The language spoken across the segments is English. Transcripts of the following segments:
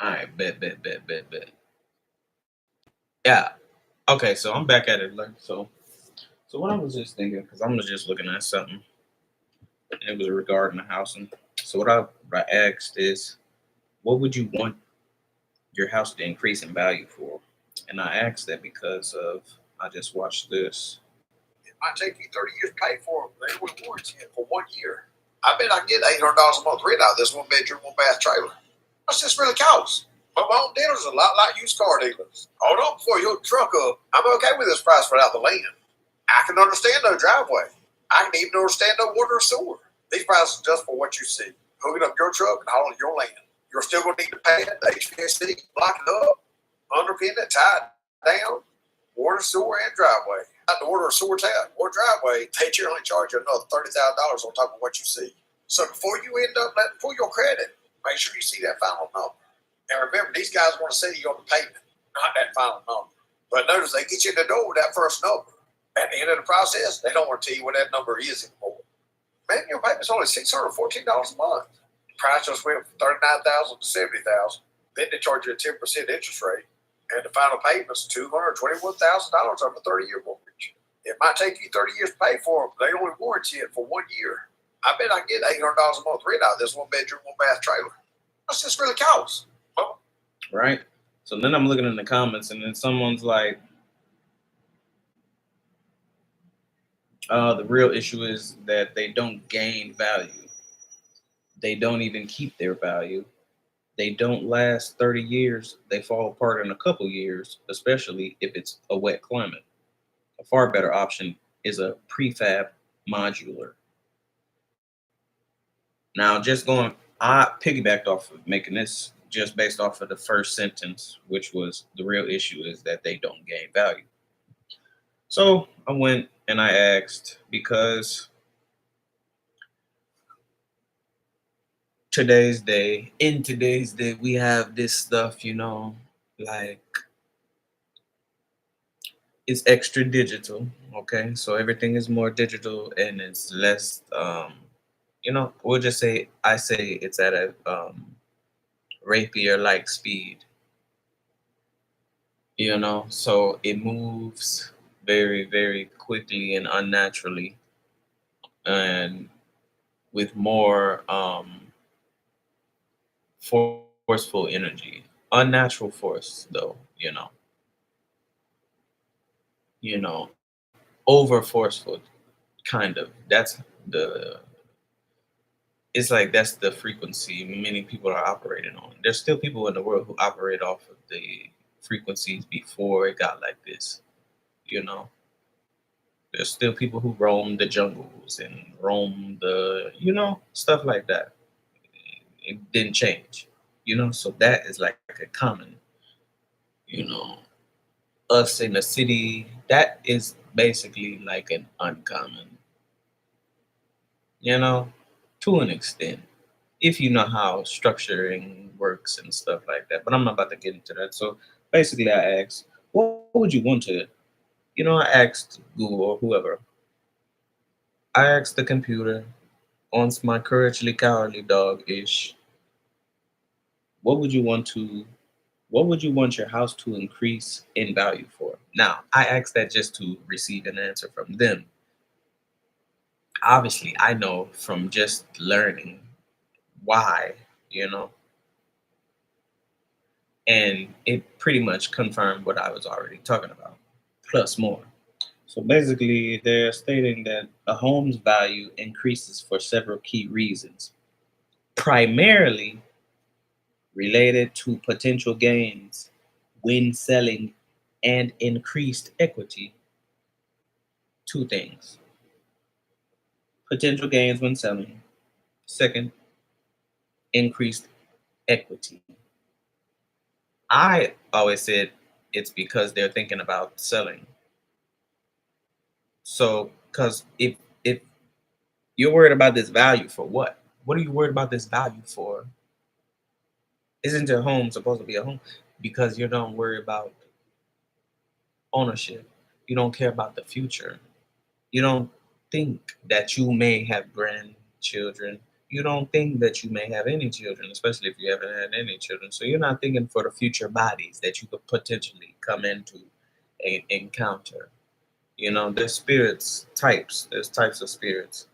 All right, bet. Yeah. Okay, so I'm back at it. Like, so what I was just thinking, because I'm just looking at something, and it was regarding the housing. So what I asked is, what would you want your house to increase in value for? And I asked that because of I just watched this. It might take you 30 years to pay for them. They will warranty it for 1 year. I bet I can get $800 a month rent out of this one bedroom, one bath trailer. What's this really cost? My home dealers are a lot like used car dealers. Hold on before you hook the truck up. I'm okay with this price without the land. I can understand no driveway. I can even understand no water or sewer. These prices are just for what you see. Hooking up your truck and hauling your land. You're still going to need to pay the HVAC, block it up, underpin it, tie it down, water, sewer, and driveway. Not the water or sewer tab or driveway, they generally charge you another $30,000 on top of what you see. So before you end up letting pull your credit, make sure you see that final number. And remember, these guys want to sell you on the payment, not that final number. But notice they get you in the door with that first number. At the end of the process, they don't want to tell you what that number is anymore. Man, your payment's only $614 a month. The price just went from $39,000 to $70,000. Then they charge you a 10% interest rate, and the final payment's $221,000 on a 30-year mortgage. It might take you 30 years to pay for them, but they only warranty it for 1 year. I bet I can get $800 a month rent out of this one bedroom, one bath trailer. What's this really cost? Well, Right. So then I'm looking in the comments, and then someone's like, the real issue is that they don't gain value. They don't even keep their value. They don't last 30 years. They fall apart in a couple years, especially if it's a wet climate. A far better option is a prefab modular. Now, just going, I piggybacked off of making this just based off of the first sentence, which was the real issue is that they don't gain value. So I went and I asked because in today's day, we have this stuff, like it's extra digital. Okay. So everything is more digital and it's less, we'll just say, I say it's at a rapier like speed, so it moves very, very quickly and unnaturally and with more forceful energy. Unnatural force, though, over forceful, kind of. The it's like that's the frequency many people are operating on. There's still people in the world who operate off of the frequencies before it got like this, you know. There's still people who roam the jungles and roam stuff like that. It didn't change, so that is like a common, you know, us in the city, that is basically like an uncommon, you know, to an extent, if you know how structuring works and stuff like that. But I'm not about to get into that. So basically, I asked, what would you want to, I asked Google or whoever, I asked the computer on my couragely cowardly dog ish, what would you want to, what would you want your house to increase in value for? Now, I asked that just to receive an answer from them. Obviously, I know from just learning why, you know, and it pretty much confirmed what I was already talking about, plus more. So basically, they're stating that a home's value increases for several key reasons, primarily related to potential gains when selling and increased equity. Two things: potential gains when selling, second, increased equity. I always said it's because they're thinking about selling. So, because if you're worried about this value for what? What are you worried about this value for? Isn't your home supposed to be a home? Because you don't worry about ownership. You don't care about the future. You don't think that you may have grandchildren. You don't think that you may have any children, especially if you haven't had any children. So you're not thinking for the future bodies that you could potentially come into and encounter. There's spirits types. There's types of spirits.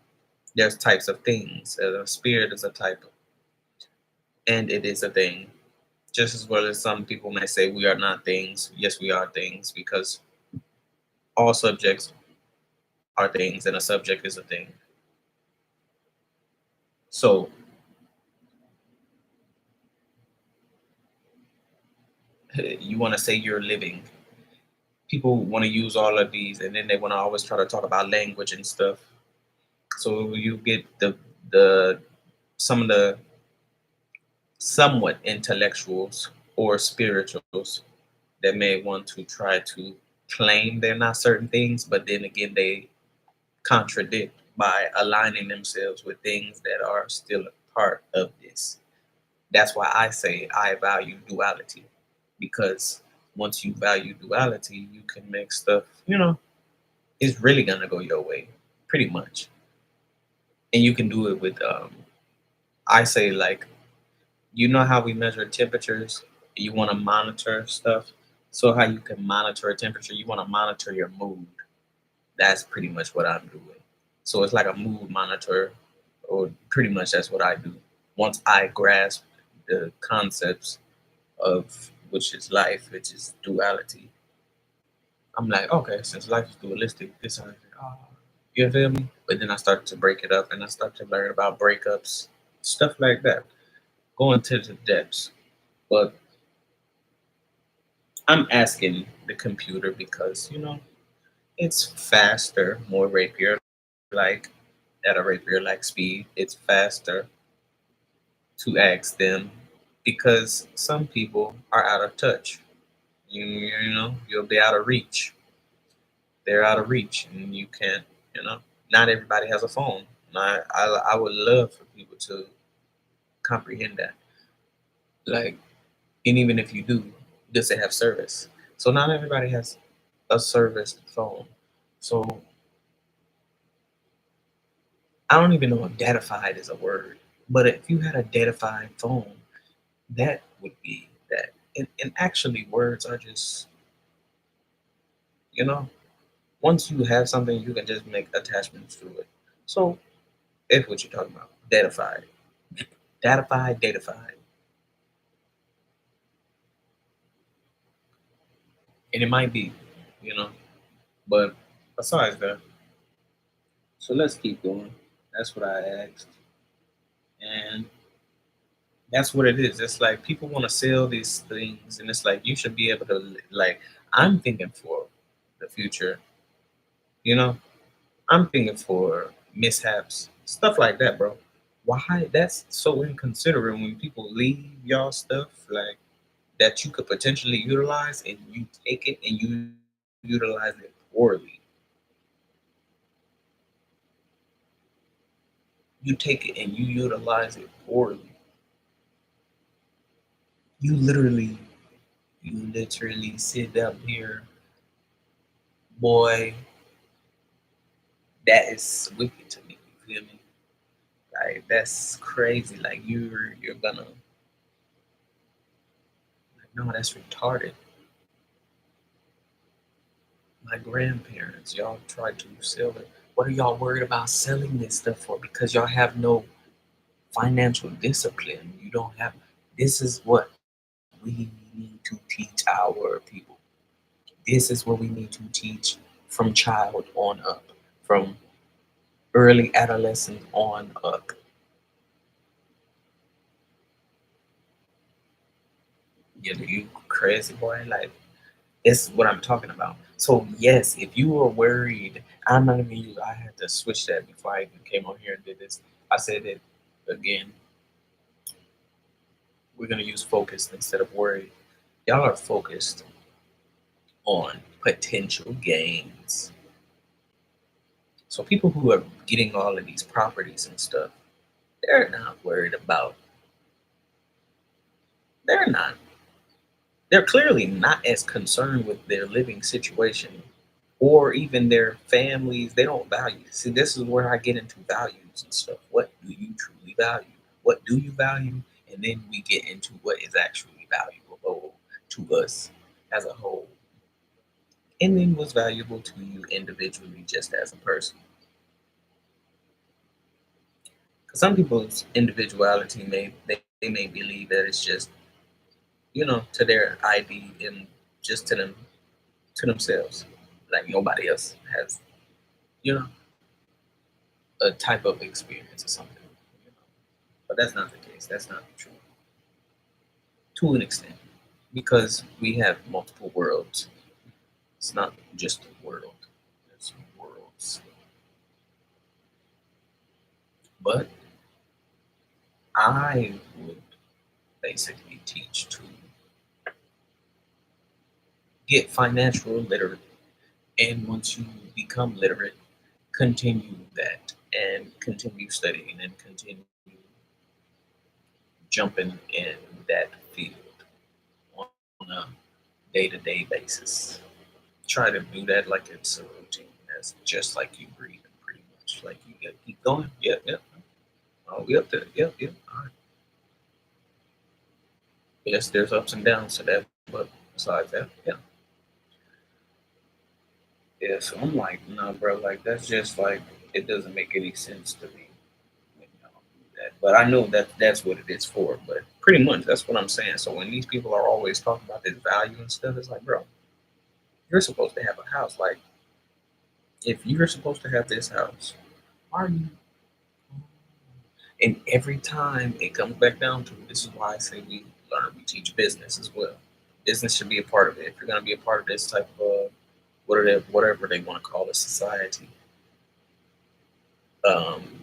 There's types of things. A spirit is a type, and it is a thing. Just as well as some people may say we are not things. Yes, we are things because all subjects are things, and a subject is a thing. So you want to say you're living. People want to use all of these, and then they want to always try to talk about language and stuff. So you get the some of the somewhat intellectuals or spirituals that may want to try to claim they're not certain things, but then again they contradict by aligning themselves with things that are still a part of this. That's why I say I value duality, because once you value duality, you can make stuff, it's really gonna go your way, pretty much. And you can do it with I say, like, how we measure temperatures, you want to monitor stuff. So how you can monitor a temperature, you want to monitor your mood. That's pretty much what I'm doing. So it's like a mood monitor, or pretty much that's what I do. Once I grasp the concepts of which is life, which is duality, I'm like, okay, since life is dualistic, this and that, oh, you feel me? But then I start to break it up, and I start to learn about breakups, stuff like that, going to the depths. But I'm asking the computer because, it's faster, more rapier like, at a rapier like speed. It's faster to ask them because some people are out of touch. You'll be out of reach. They're out of reach, and you can't. Not everybody has a phone. And I would love for people to comprehend that. Like, and even if you do, does it have service? So not everybody has a service phone. So I don't even know if datafied is a word, but if you had a datafied phone, that would be that. And actually, words are just, you know, once you have something, you can just make attachments to it. So if what you're talking about, datafied, and it might be, you know, but besides that, so let's keep going. That's what I asked, and that's what it is. It's like people want to sell these things, and it's like you should be able to, like, I'm thinking for the future, you know, I'm thinking for mishaps, stuff like that, bro. Why? That's so inconsiderate when people leave y'all stuff like that you could potentially utilize, and you take it and you utilize it poorly. You take it and you utilize it poorly. You literally, sit up here, boy. That is wicked to me. You feel me? Like that's crazy. Like you're gonna, like, no, that's retarded. My grandparents, y'all tried to sell it. What are y'all worried about selling this stuff for? Because y'all have no financial discipline. You don't have. This is what we need to teach our people. This is what we need to teach from child on up, from early adolescent on up. You crazy boy, like it's what I'm talking about. So yes, if you were worried, I'm not even use. I had to switch that before I even came on here and did this. I said it again. We're gonna use focused instead of worried. Y'all are focused on potential gains. So people who are getting all of these properties and stuff, they're not worried about. They're not. They're clearly not as concerned with their living situation or even their families. They don't value. See, this is where I get into values and stuff. What do you truly we value? What do you value? And then we get into what is actually valuable to us as a whole, and then what's valuable to you individually, just as a person. Because some people's individuality they may believe that it's just to their ID and just to themselves, like nobody else has you know a type of experience or something. You know? But that's not the case. That's not the truth to an extent, because we have multiple worlds. It's not just a world. There's worlds. But I would basically teach to get financial literate, and once you become literate, continue that and continue studying and continue jumping in that field on a day-to-day basis. Try to do that like it's a routine. That's just like you breathing, pretty much. Like you gotta keep going. Yep, yep. Oh, yep, yep, yep. All right. Yes, there's ups and downs to that, but besides that, yeah. Yeah, so I'm like, no, bro, like that's just like it doesn't make any sense to me when y'all do that. But I know that that's what it is for. But pretty much that's what I'm saying. So when these people are always talking about this value and stuff, it's like, bro, you're supposed to have a house. Like, if you're supposed to have this house, why are you? And every time it comes back down to it, this is why I say we teach business as well. Business should be a part of it. If you're going to be a part of this type of whatever they want to call a society,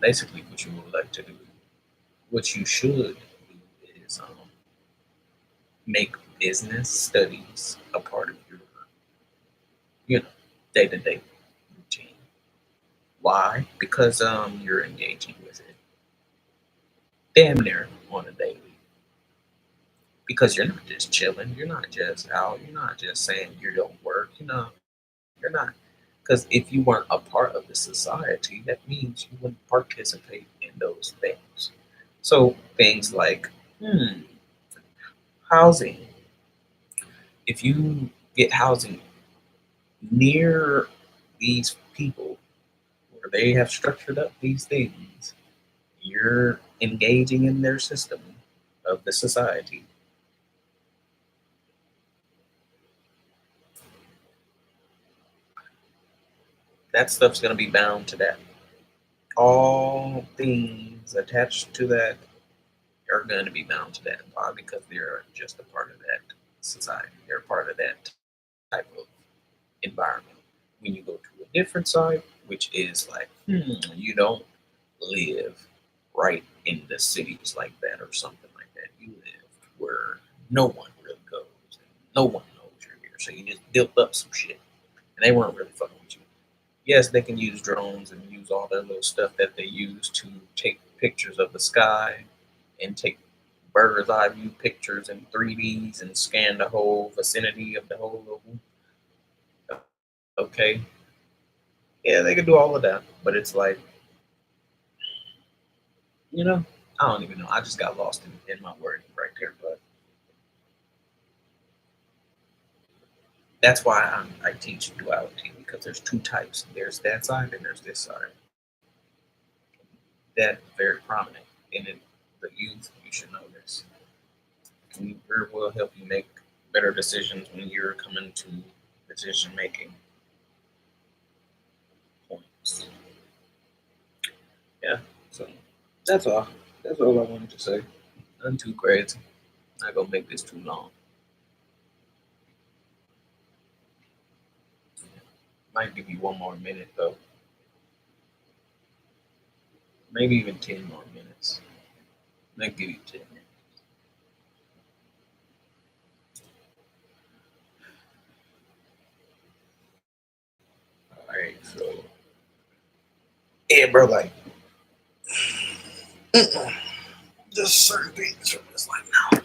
basically what you would like to do, what you should do is make business studies a part of your, day to day routine. Why? Because you're engaging with it damn near on a daily. Because you're not just chilling, you're not just out, you're not just saying you don't work, you're not. Because if you weren't a part of the society, that means you wouldn't participate in those things. So things like housing. If you get housing near these people where they have structured up these things, you're engaging in their system of the society. That stuff's going to be bound to that. All things attached to that are going to be bound to that. Why? Because they're just a part of that society. They're part of that type of environment. When you go to a different side, which is like, you don't live right in the cities like that or something like that. You live where no one really goes and no one knows you're here. So you just built up some shit and they weren't really fucking with you. Yes, they can use drones and use all that little stuff that they use to take pictures of the sky and take bird's eye view pictures in 3Ds and scan the whole vicinity of the whole little. Okay, yeah, they can do all of that, but it's like, you know, I don't even know. I just got lost in my wording right there, but that's why I teach duality, because there's two types. There's that side and there's this side. That very prominent in it. The youth, you should know this. And it will help you make better decisions when you're coming to decision making points. Yeah, so that's all. That's all I wanted to say. Nothing too crazy. Not gonna make this too long. Might give you one more minute though. Maybe even 10 more minutes. Might give you 10 minutes. Alright, so yeah, bro, like just certain things from this like now.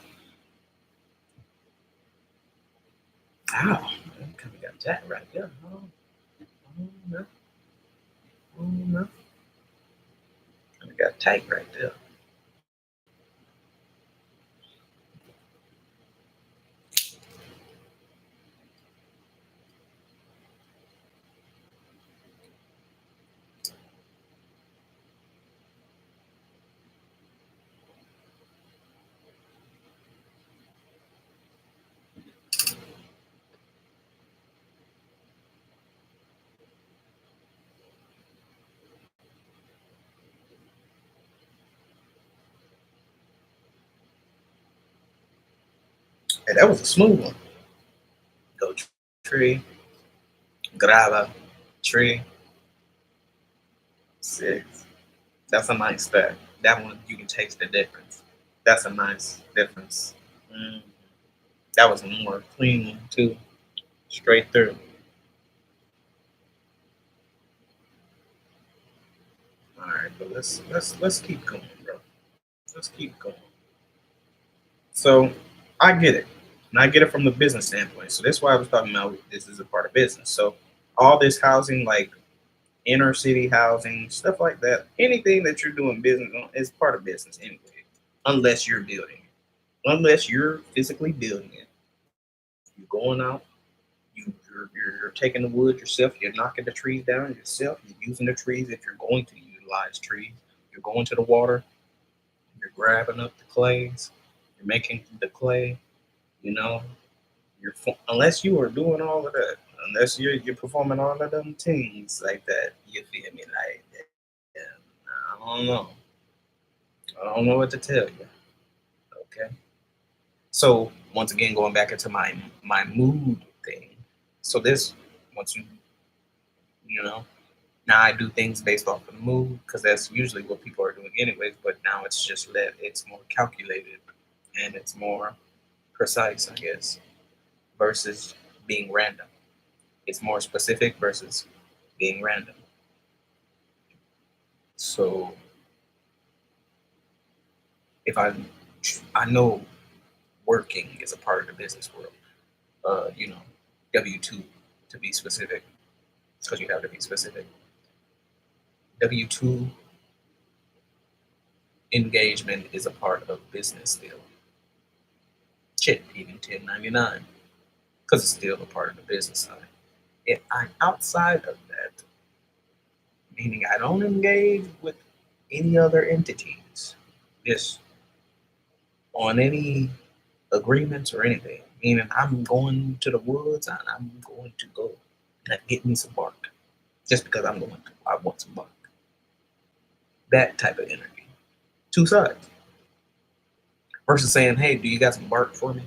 Ow, man, kind of got that right there. Oh no, oh no, kind of got tight right there. that was a smooth one. Go tree, grava, tree, six. That's a nice stack. That one you can taste the difference. That's a nice difference. Mm. That was a more clean one too, straight through. All right, but let's keep going, bro. Let's keep going. So I get it, and I get it from the business standpoint. So that's why I was talking about this is a part of business. So all this housing, like inner city housing, stuff like that, anything that you're doing business on is part of business anyway, unless you're building it. Unless you're physically building it, you're going out, you're taking the wood yourself, you're knocking the trees down yourself, you're using the trees if you're going to utilize trees, you're going to the water, you're grabbing up the clays, you're making the clay, you know, unless you are doing all of that, unless you're performing all of them things like that, you feel me? Like, yeah, I don't know. I don't know what to tell you. Okay. So once again, going back into my mood thing. So this, once you know, now I do things based off of the mood because that's usually what people are doing anyways. But now it's more calculated and it's more precise, I guess, versus being random. It's more specific versus being random. So if I know working is a part of the business world, you know, W-2 to be specific, because you have to be specific. W-2 engagement is a part of business still. Shit, even 1099, because it's still a part of the business side. If I'm outside of that, meaning I don't engage with any other entities, just on any agreements or anything. Meaning I'm going to the woods and I'm going to go and get me some bark. Just because I'm going to. I want some bark. That type of energy. Two sides. Versus saying, hey, do you got some bark for me?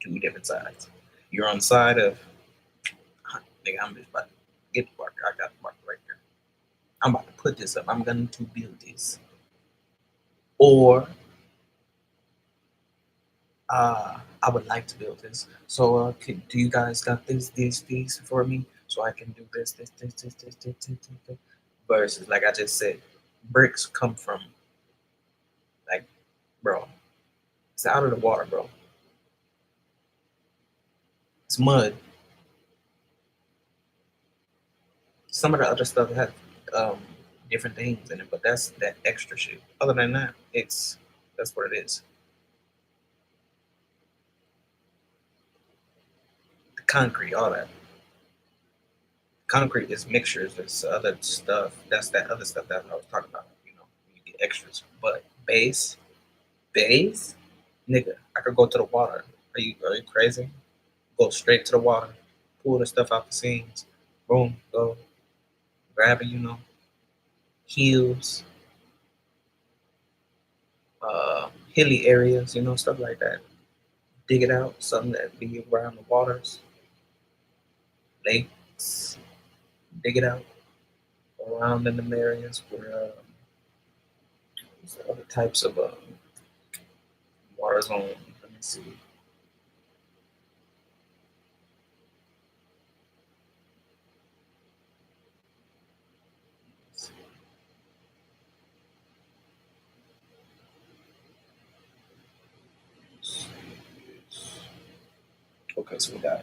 Two different sides. You're on the side of, nigga, I'm just about to get the bark. I got the bark right here. I'm about to put this up. I'm going to build this. Or I would like to build this. So, do you guys got this for me? So I can do this. Versus, like I just said, bricks come from, like, bro, it's out of the water, bro. It's mud. Some of the other stuff has um, different things in it, but that's that extra shit. Other than that, that's what it is. The concrete, all that. Concrete is mixtures. There's other stuff. That's that other stuff that I was talking about. You get extras. But base, nigga, I could go to the water. Are you crazy? Go straight to the water, pull the stuff out the seams, boom, go grab it. Hills, hilly areas, stuff like that. Dig it out, something that be around the waters, lakes. Dig it out around in them areas where there's other types of water zone. Let me see. Okay, so we got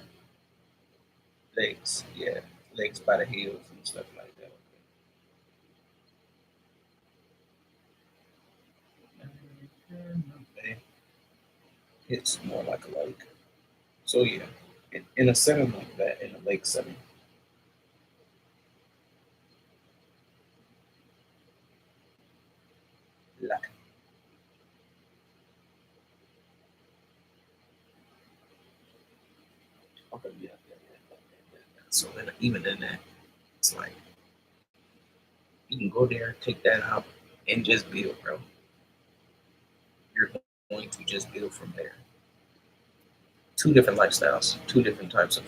lakes, yeah, lakes by the hills and stuff like that. Okay. It's more like a lake. So yeah, in a setting like that, in a lake setting, like okay, yeah. So even in that, it's like you can go there, take that out, and just build, bro. You're going to just build from there. Two different lifestyles, two different types of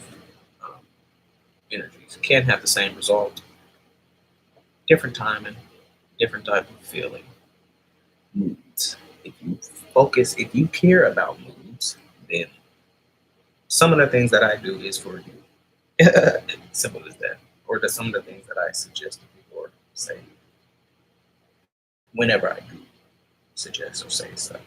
um, energies. Can't have the same result. Different timing, different type of feeling. Moods. If you care about moods, then some of the things that I do is for you. Simple as that. Or some of the things that I suggest to people or say whenever I do suggest or say stuff.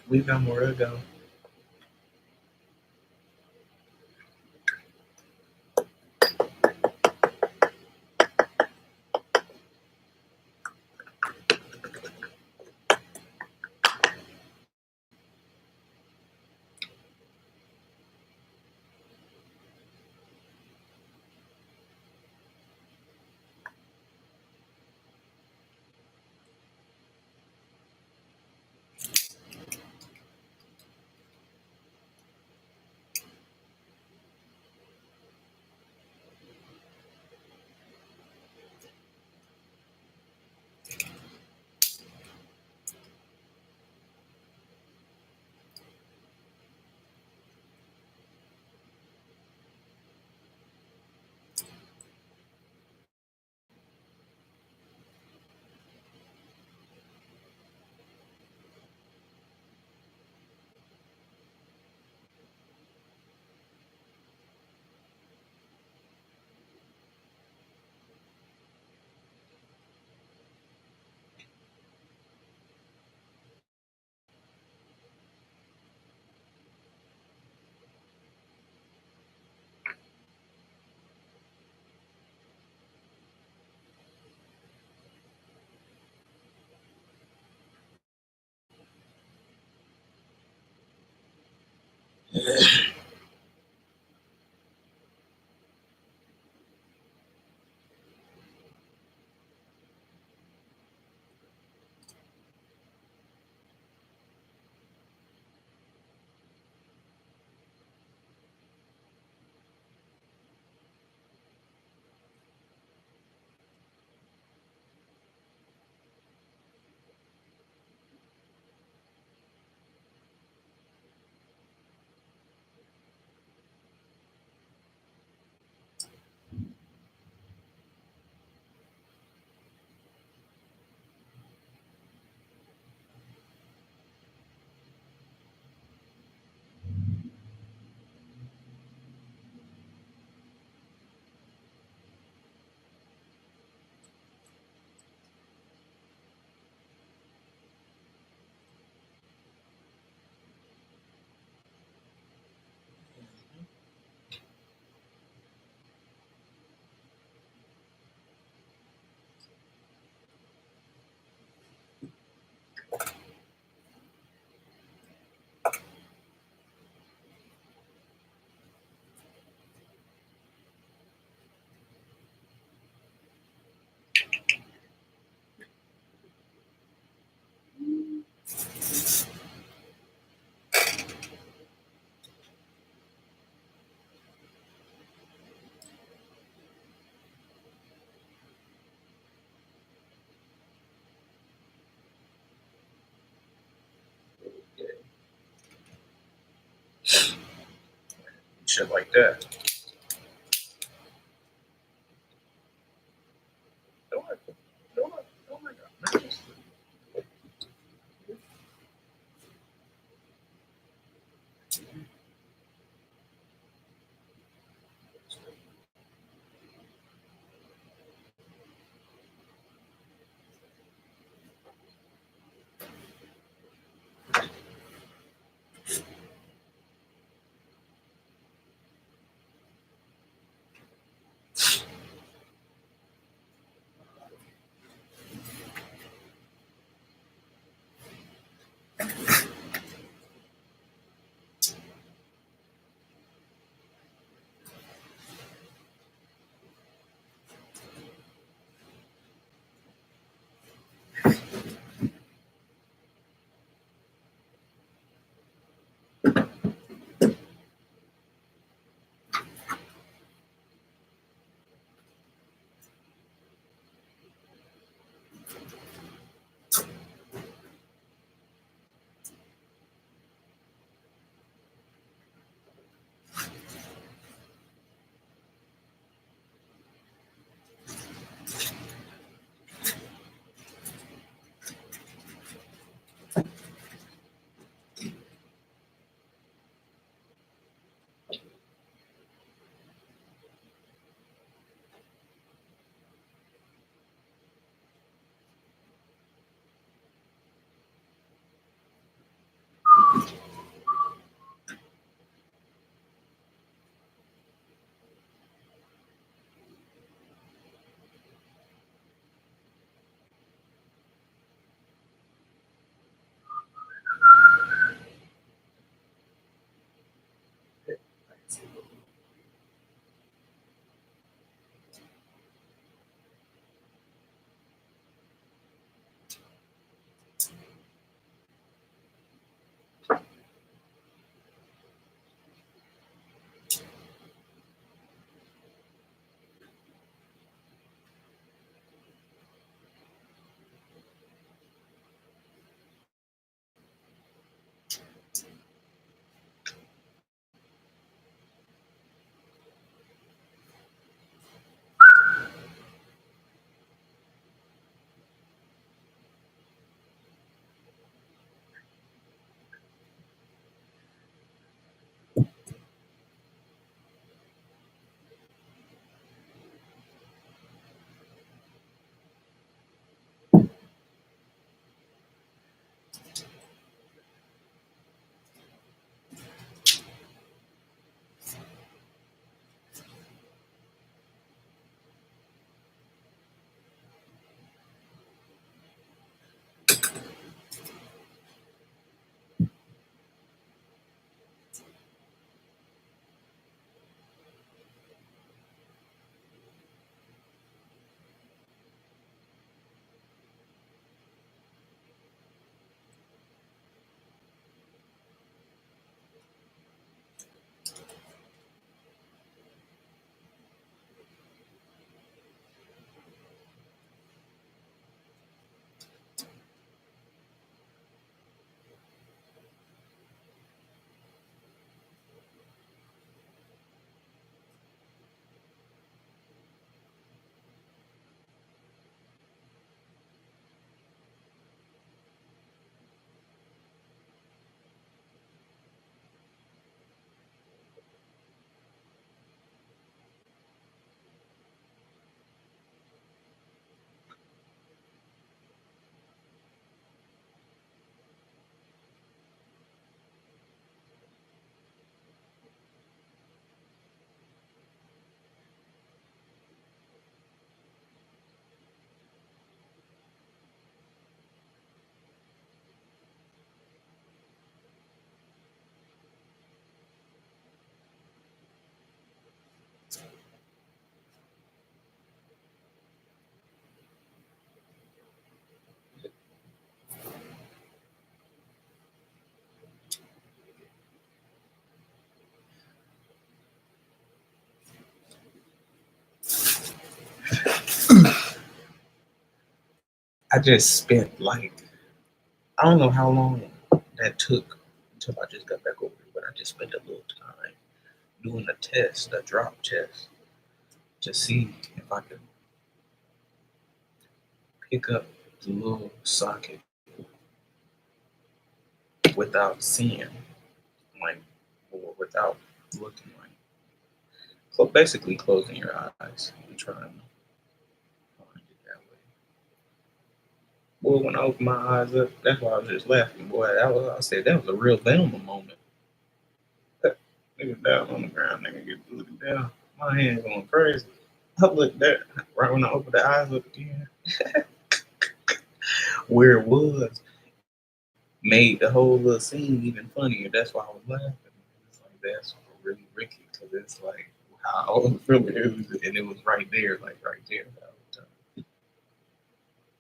We've got more to go. Shit like that. Oh my God. I just spent like, I don't know how long that took until I just got back over it, but I just spent a little time doing a test, a drop test, to see if I could pick up the little socket without seeing, like, or without looking, like, so basically closing your eyes and trying to find it that way. Boy, when I opened my eyes up, that's why I was just laughing. Boy, I said that was a real Velma moment. That nigga down on the ground, nigga get looking down. My hand going crazy. I looked there right when I opened the eyes up again. Where it was made the whole little scene even funnier. That's why I was laughing. It's like that's really Ricky because it's like how really it was, and it was right there, like right there.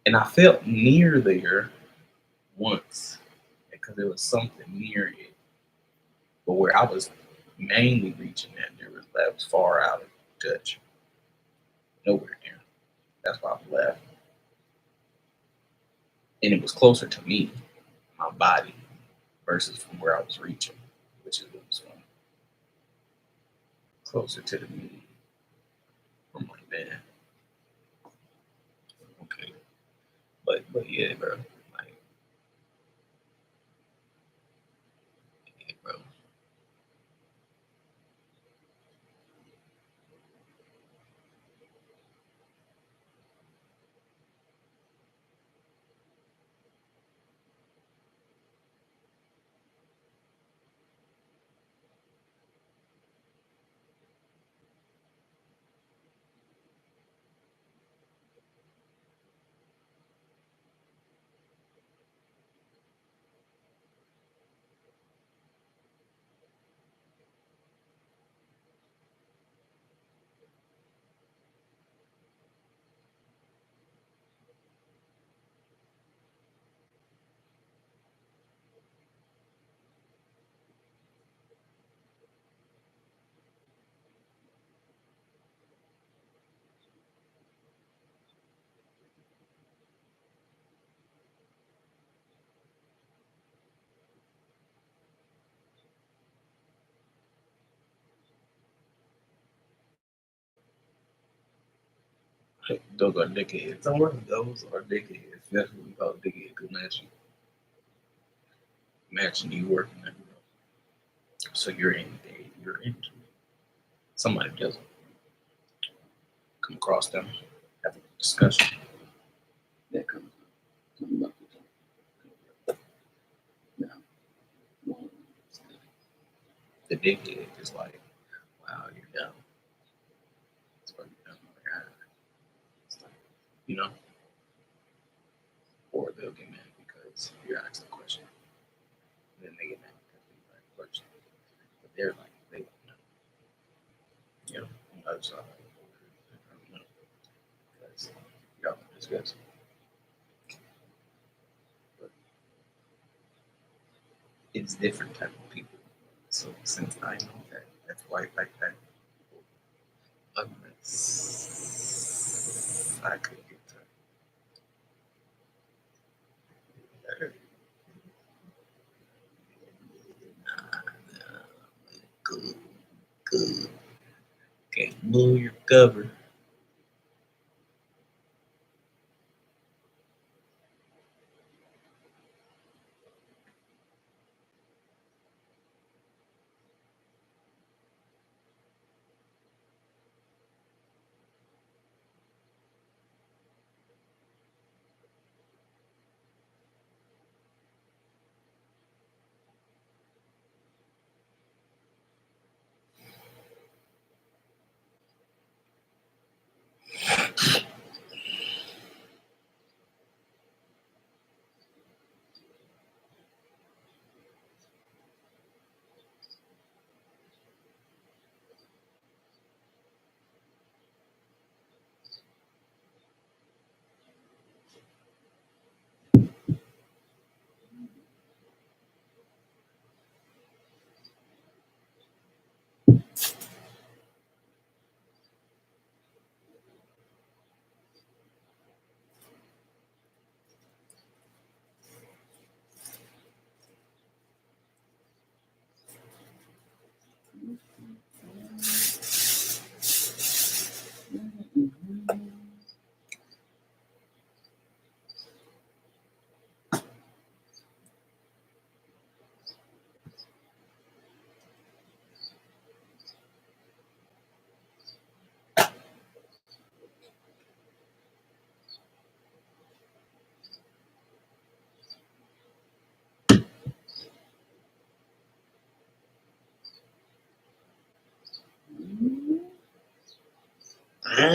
And I felt near there once because there was something near it, but where I was mainly reaching at, there was that was far out of touch, nowhere near. That's why I was laughing, and it was closer to me, my body, versus from where I was reaching, which is what was funny. Closer to the me. I'm like, man, okay, but yeah, bro, like, yeah, bro. Those are dickheads. Don't worry, those are dickheads. That's what we call dickhead. Cause matching you working at, so you're in there, you're into it. Somebody doesn't come across them, have a discussion. That comes up. Now, the dickhead is like, wow, you're dumb. It's fucking dumb. It's like, you know, or they'll get mad because you're asking a question. And then they get mad because you ask a question. But they're like, they don't know. You know, on the other side, they don't know. Because y'all don't discuss. But it's different type of people. So since I know that, that's why like that, unless I could get to that. Good, good. Can't move your cover. I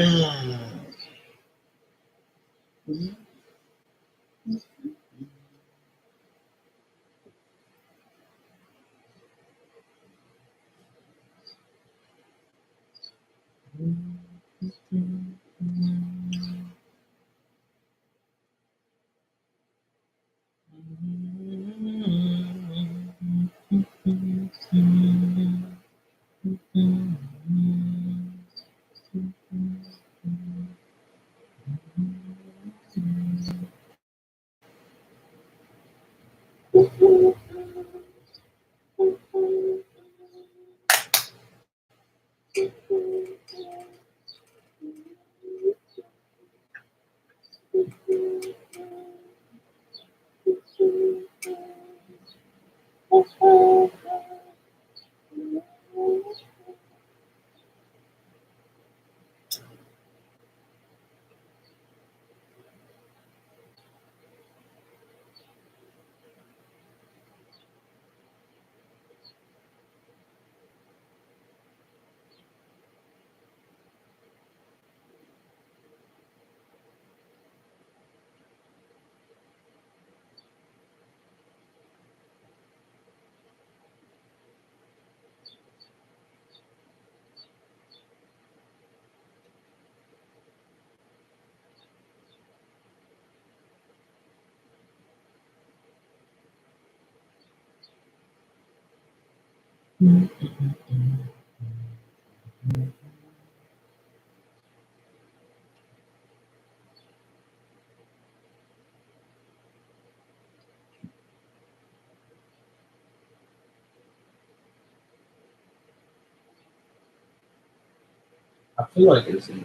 feel like it's in,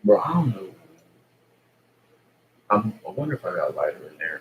bro. I don't know. I wonder if I got a lighter in there.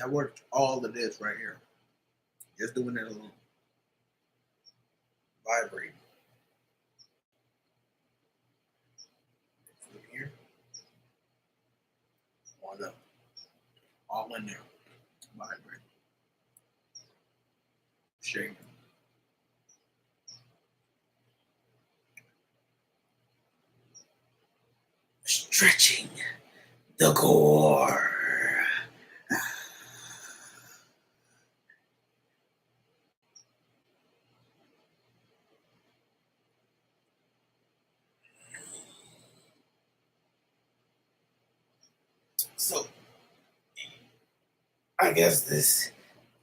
I worked all of this right here. Just doing that alone. Vibrating. From here. On up. All in there. Vibrating. Shaking. Stretching the core. So, I guess this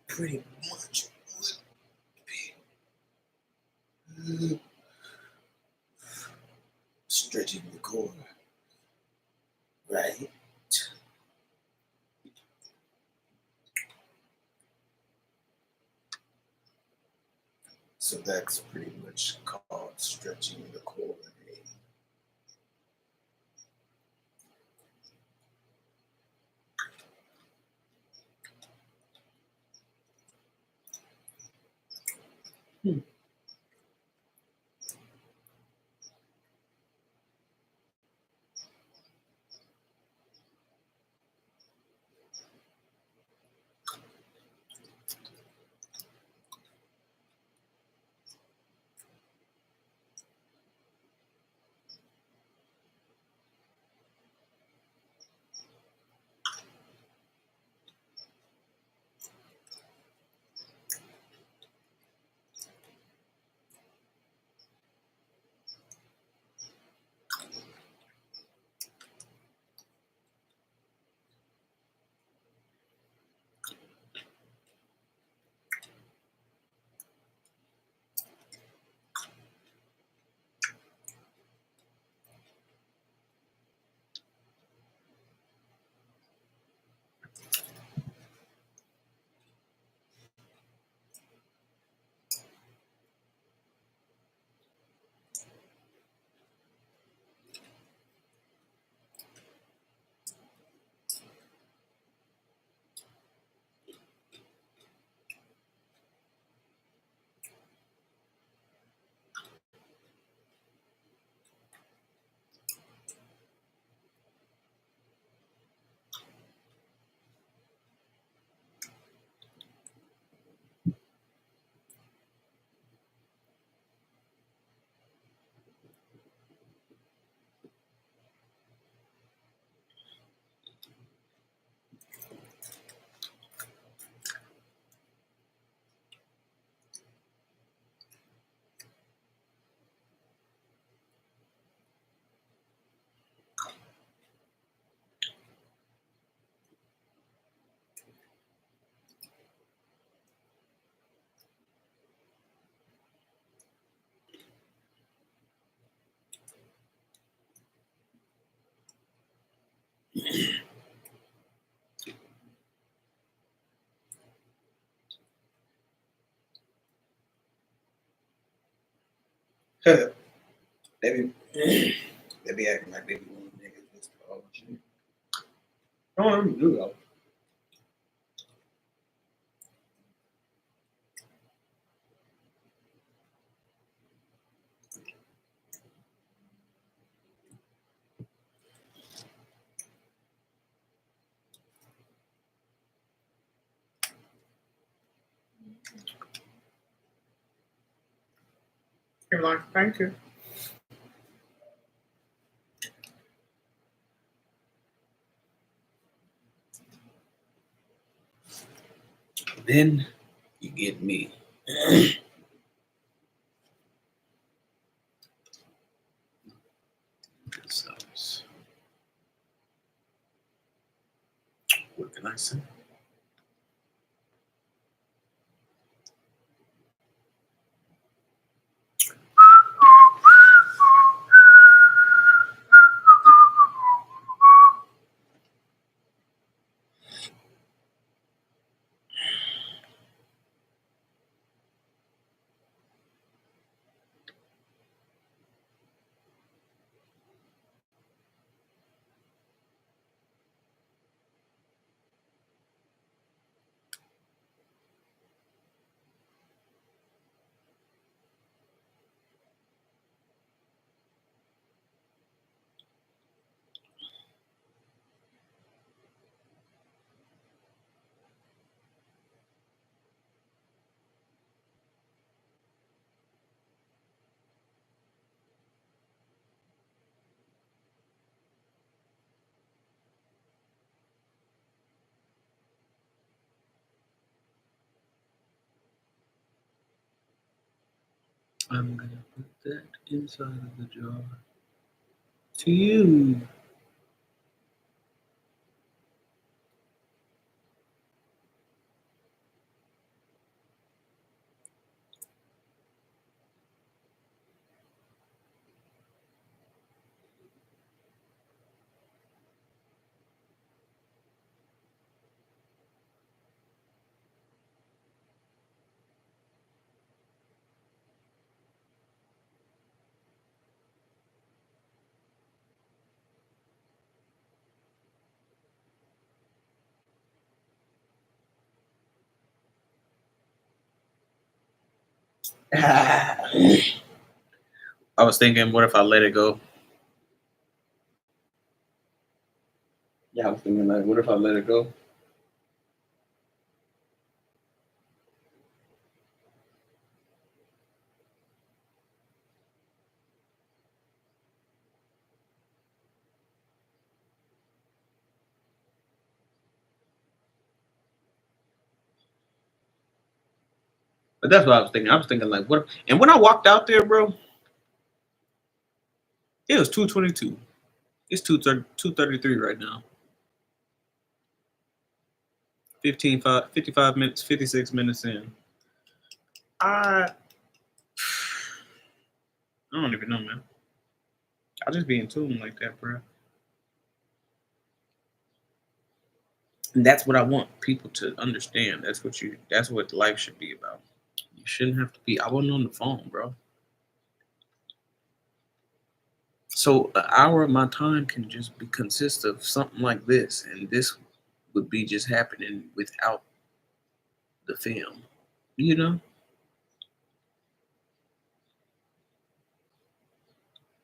pretty much would be stretching the core, right? So that's pretty much called stretching the core. they be acting like they be one niggas just all shit. Don't let me do though. You're like, thank you. Then you get me. So, what can I say? I'm gonna put that inside of the jar. To you. I was thinking, what if I let it go? Yeah, I was thinking, like, what if I let it go? But that's what I was thinking. I was thinking, like, what? And when I walked out there, bro, it was 2:22. It's 2:33 right now. 55 minutes, 56 minutes in. I I don't even know, man. I just be in tune like that, bro. And that's what I want people to understand. That's what life should be about. You shouldn't have to be. I wasn't on the phone, bro. So an hour of my time can just be consist of something like this, and this would be just happening without the film. You know,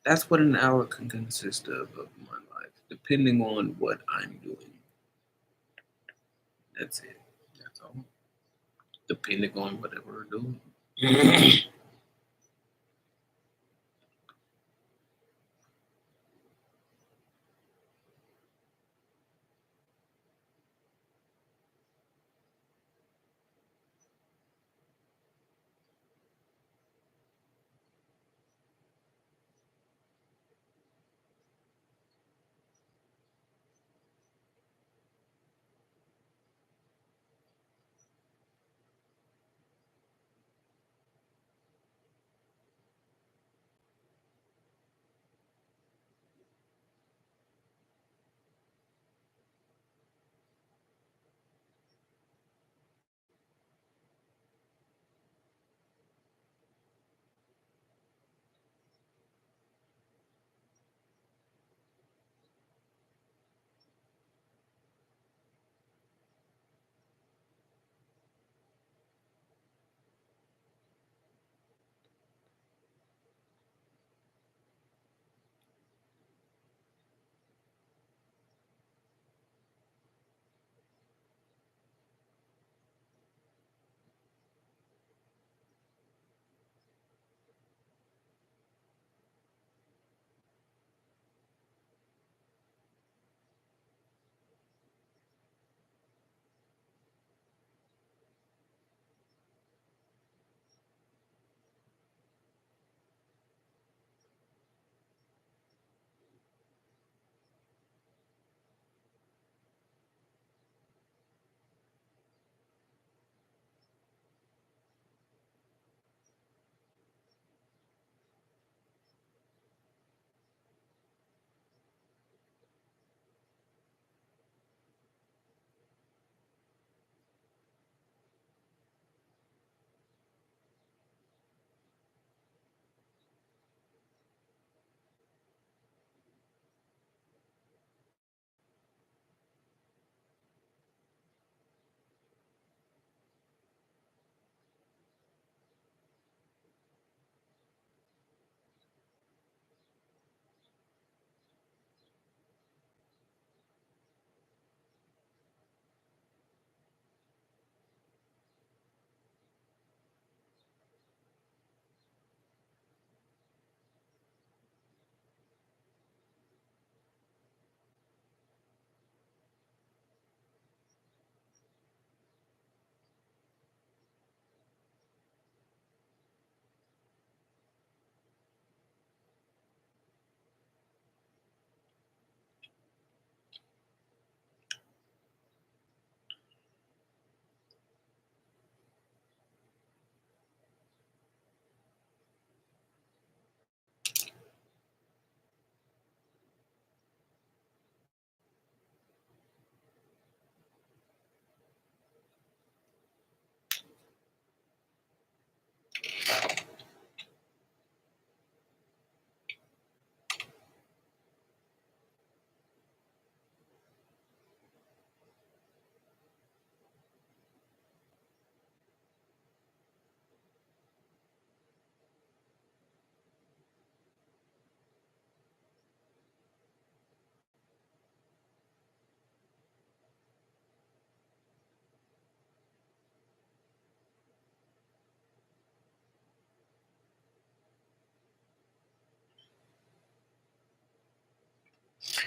that's what an hour can consist of my life, depending on what I'm doing. That's it. That's all. Depending on whatever we're doing.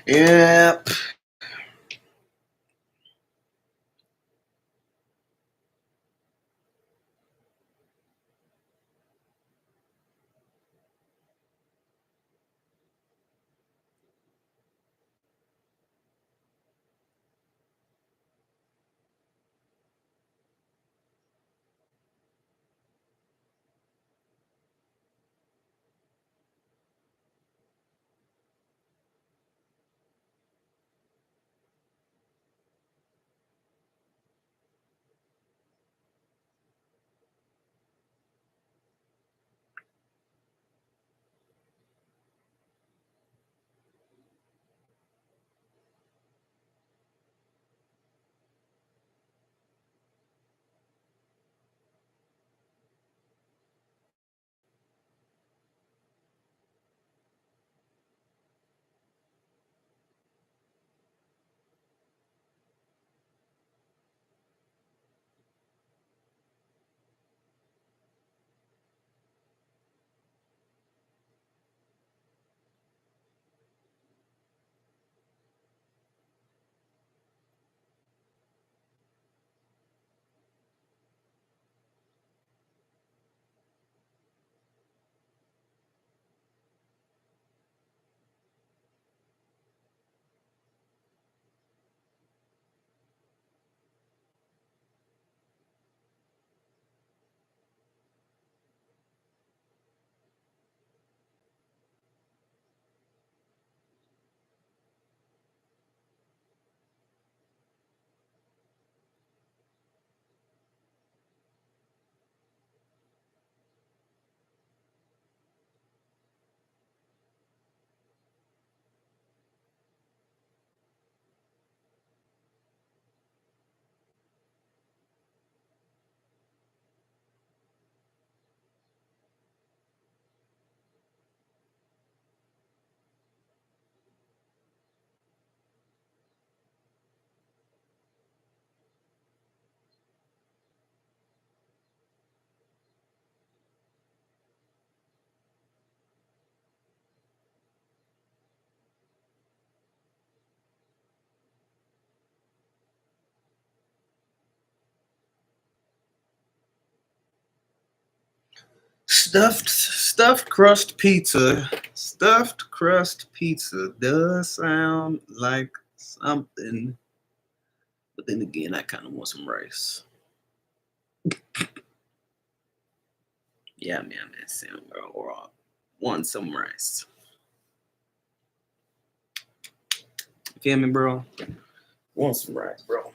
Yep. Stuffed crust pizza. Stuffed crust pizza does sound like something, but then again, I kind of want some rice. Yeah, man, that sound raw. Want some rice. You feel me, bro? Want some rice, bro.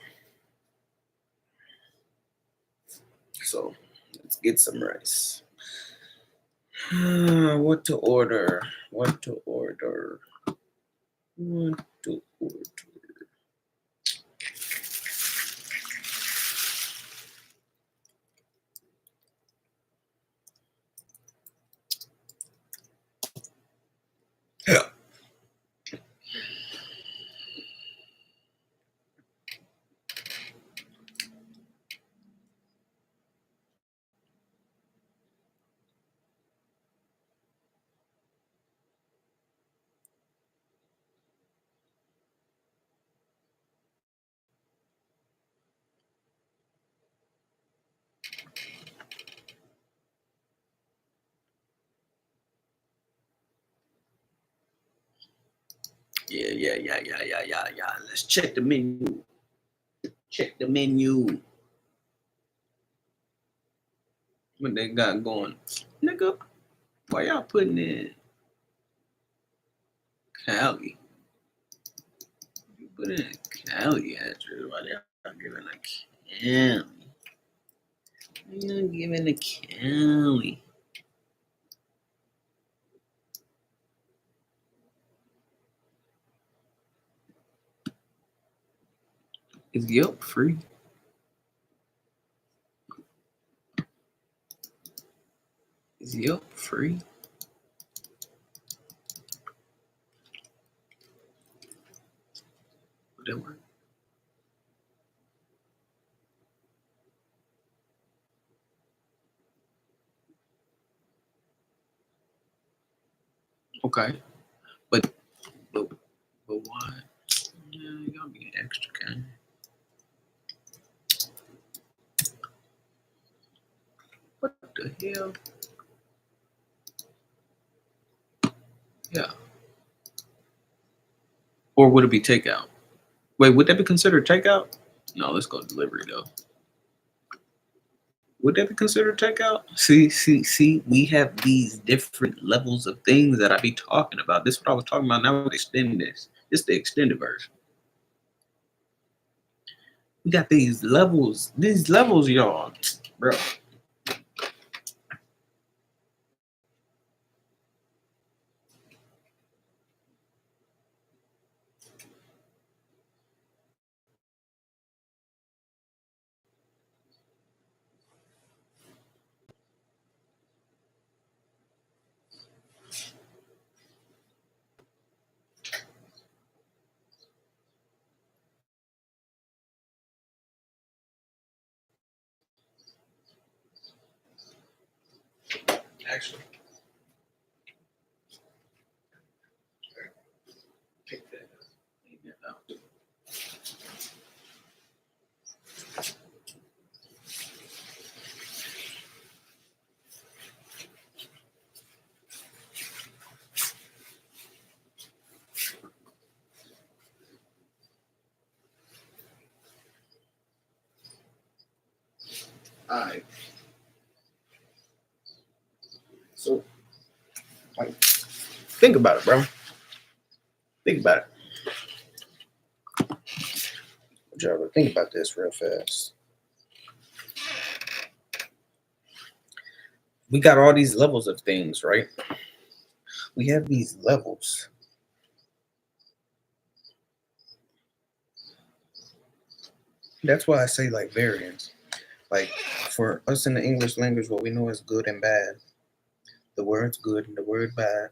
So let's get some rice. What to order? What to order? What to order? Yeah. Yeah. Let's check the menu. Check the menu. What they got going? Nigga, why y'all putting in Cali? You put in Cali address. Why y'all giving a Cali? I'm gonna give it to Kelly. Is Yelp free? Is Yelp free? Would that work? Okay, but why? Yeah, you gotta be extra kind. What the hell? Yeah. Or would it be takeout? Wait, would that be considered takeout? No, let's go delivery though. Would that be considered takeout? See. We have these different levels of things that I be talking about. This is what I was talking about. Now we're extending this. It's the extended version. We got these levels. These levels, y'all, bro. Actually, take that out. All right. So, like, think about it, bro. Think about it. Java, think about this real fast. We got all these levels of things, right? We have these levels. That's why I say like variance. Like for us in the English language, what we know is good and bad. The word's good and the word bad.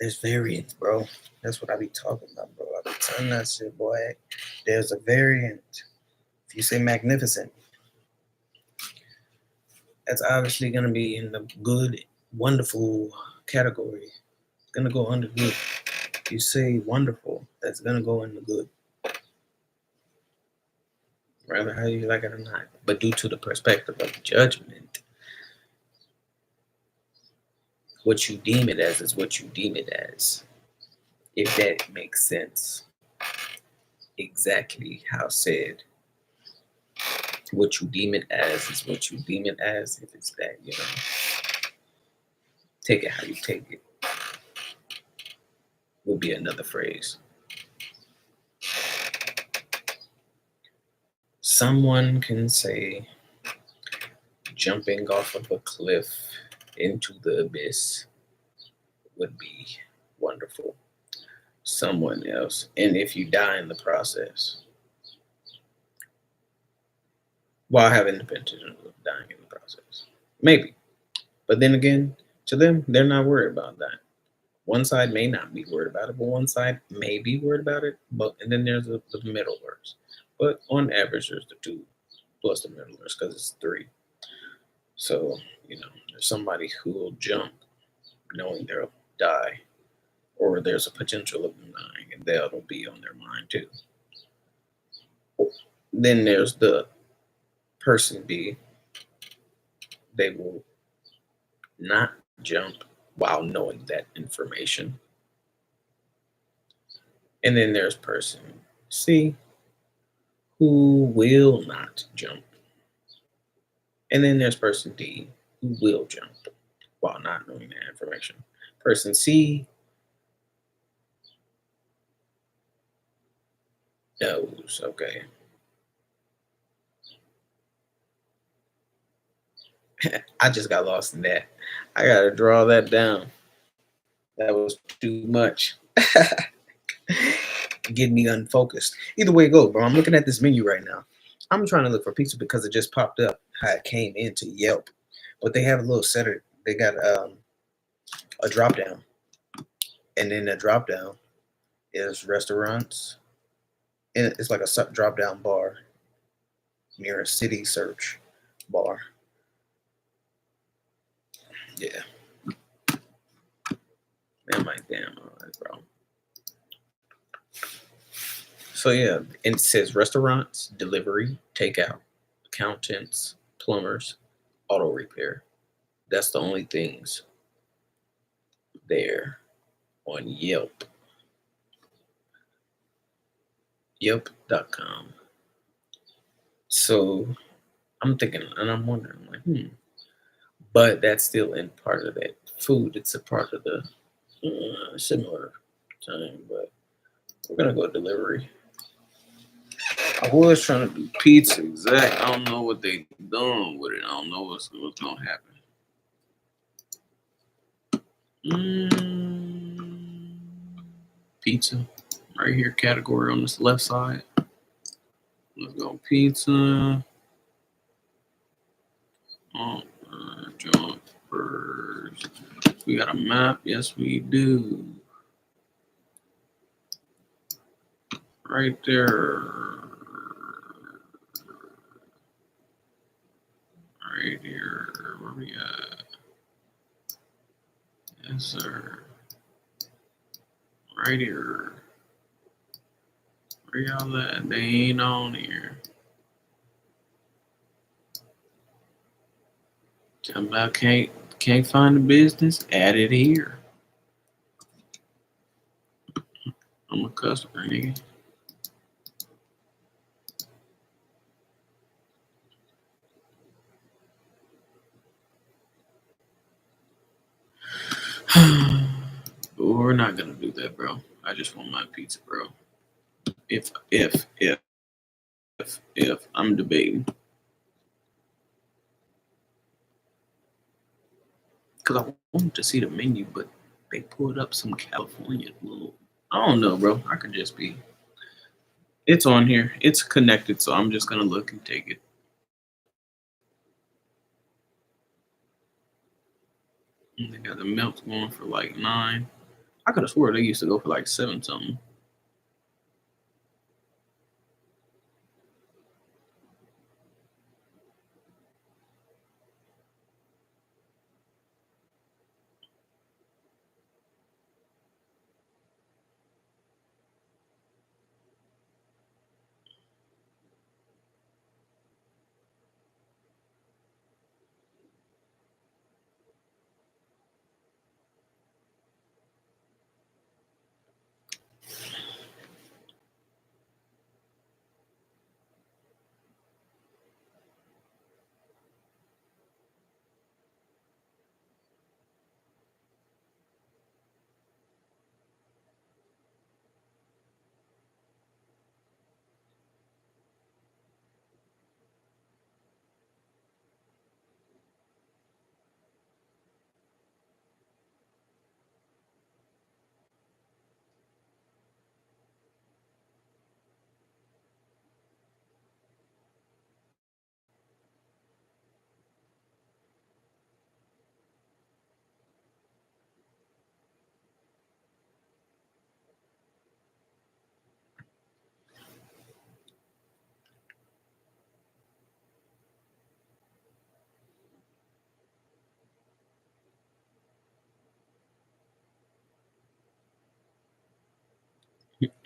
There's variance, bro. That's what I be talking about, bro. I be telling that shit, boy. There's a variant. If you say magnificent, that's obviously gonna be in the good, wonderful category. It's gonna go under good. If you say wonderful, that's gonna go in the good. Rather how you like it or not. But due to the perspective of judgment, what you deem it as is what you deem it as. If that makes sense. Exactly how said. What you deem it as is what you deem it as. If it's that, take it how you take it. Will be another phrase. Someone can say jumping off of a cliff into the abyss would be wonderful. Someone else, and if you die in the process, while having the potential of dying in the process, maybe. But then again, to them, they're not worried about that. One side may not be worried about it, but one side may be worried about it. But and then there's the middle verse. But on average, there's the two plus the middle verse because it's three. So there's somebody who will jump knowing they'll die, or there's a potential of them dying, and that'll be on their mind too. Then there's the person B. They will not jump while knowing that information. And then there's person C who will not jump. And then there's person D who will jump while not knowing that information. Person C knows, okay. I just got lost in that. I gotta draw that down. That was too much. Getting me unfocused. Either way it goes, bro. I'm looking at this menu right now. I'm trying to look for pizza because it just popped up how it came into Yelp. But they have a little setter. They got a drop down. And then the drop down is restaurants. And it's like a drop down bar near a city search bar. Yeah. Man, my damn, all right, bro. So yeah, and it says restaurants, delivery, takeout, accountants, plumbers, auto repair. That's the only things there on Yelp. Yelp.com. So I'm thinking, and I'm wondering, like, but that's still in part of that food. It's a part of the similar time, but we're gonna go delivery. I was trying to do pizza exact. I don't know what they done with it. I don't know what's gonna happen. Pizza, right here, category on this left side. Let's go pizza. Jumpers. We got a map. Yes, we do. Right there. Right here. Where we at? Yes, sir. Right here. Where y'all at? They ain't on here. Tell me I can't find the business. Add it here. I'm a customer, nigga. But we're not gonna do that, bro. I just want my pizza, bro. If I'm debating, because I wanted to see the menu, but they pulled up some California little. I don't know, bro. I could just be. It's on here. It's connected, so I'm just gonna look and take it. And they got the melts going for like 9. I could have swore they used to go for like 7 something.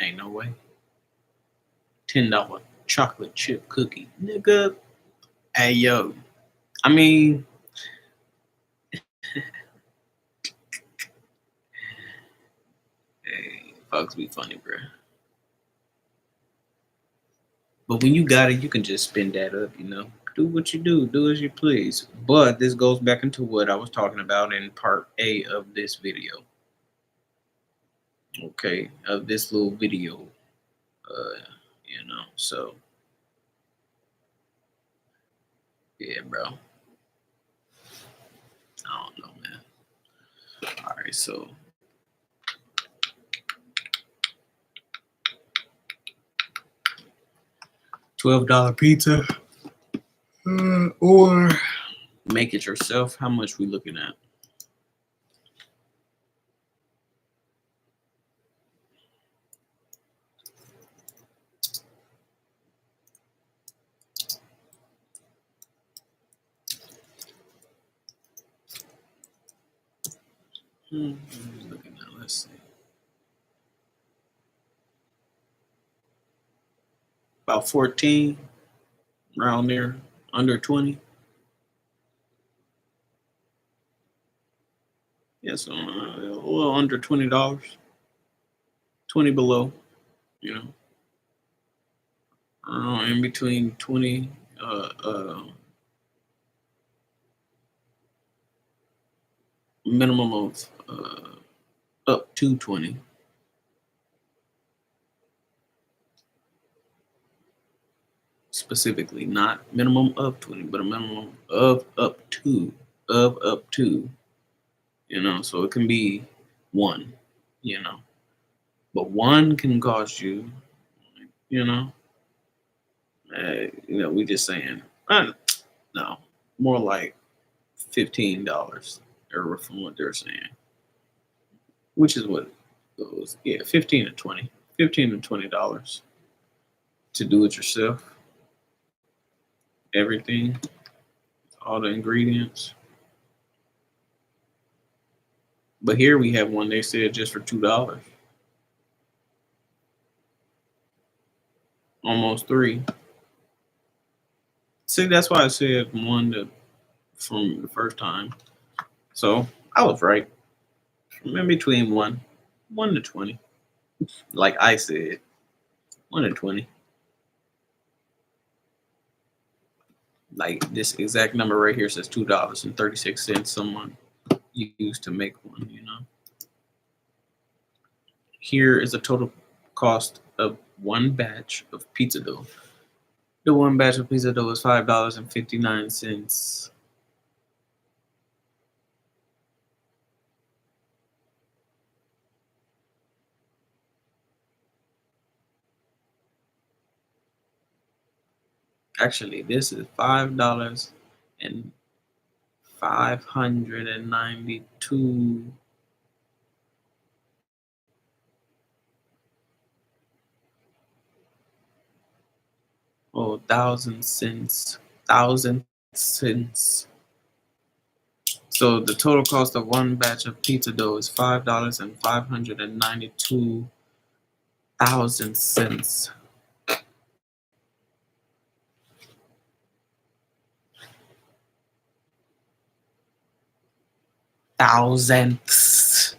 Ain't no way. $10 chocolate chip cookie, nigga. Hey yo, I mean, hey, folks be funny, bro. But when you got it, you can just spin that up, you know. Do what you do as you please. But this goes back into what I was talking about in part A of this video. Okay, of this little video. So yeah, bro. I don't know, man. All right, so $12 pizza or make it yourself. How much we looking at? Looking at, let's see. About 14, around there, under 20. Yeah, so a little under $20, 20 below, you know, in between 20, minimum of up to 20. Specifically, not minimum of 20, but a minimum of up to, you know, so it can be one, you know, but one can cost you, you know, we just saying, no, more like $15, or from what they're saying, which is what it goes. Yeah, 15 to 20, $15 to do it yourself. Everything, all the ingredients. But here we have one they said just for $2, almost three. See, that's why I said one to from the first time. So I was right. In between one to 20. Like I said, 1 to 20. Like this exact number right here says $2.36. Someone used to make one, you know. Here is the total cost of one batch of pizza dough. The one batch of pizza dough is $5.59. Actually, this is $5 and 592 thousand cents. Thousand cents. So the total cost of one batch of pizza dough is $5 and 592,000 cents. Thousandths.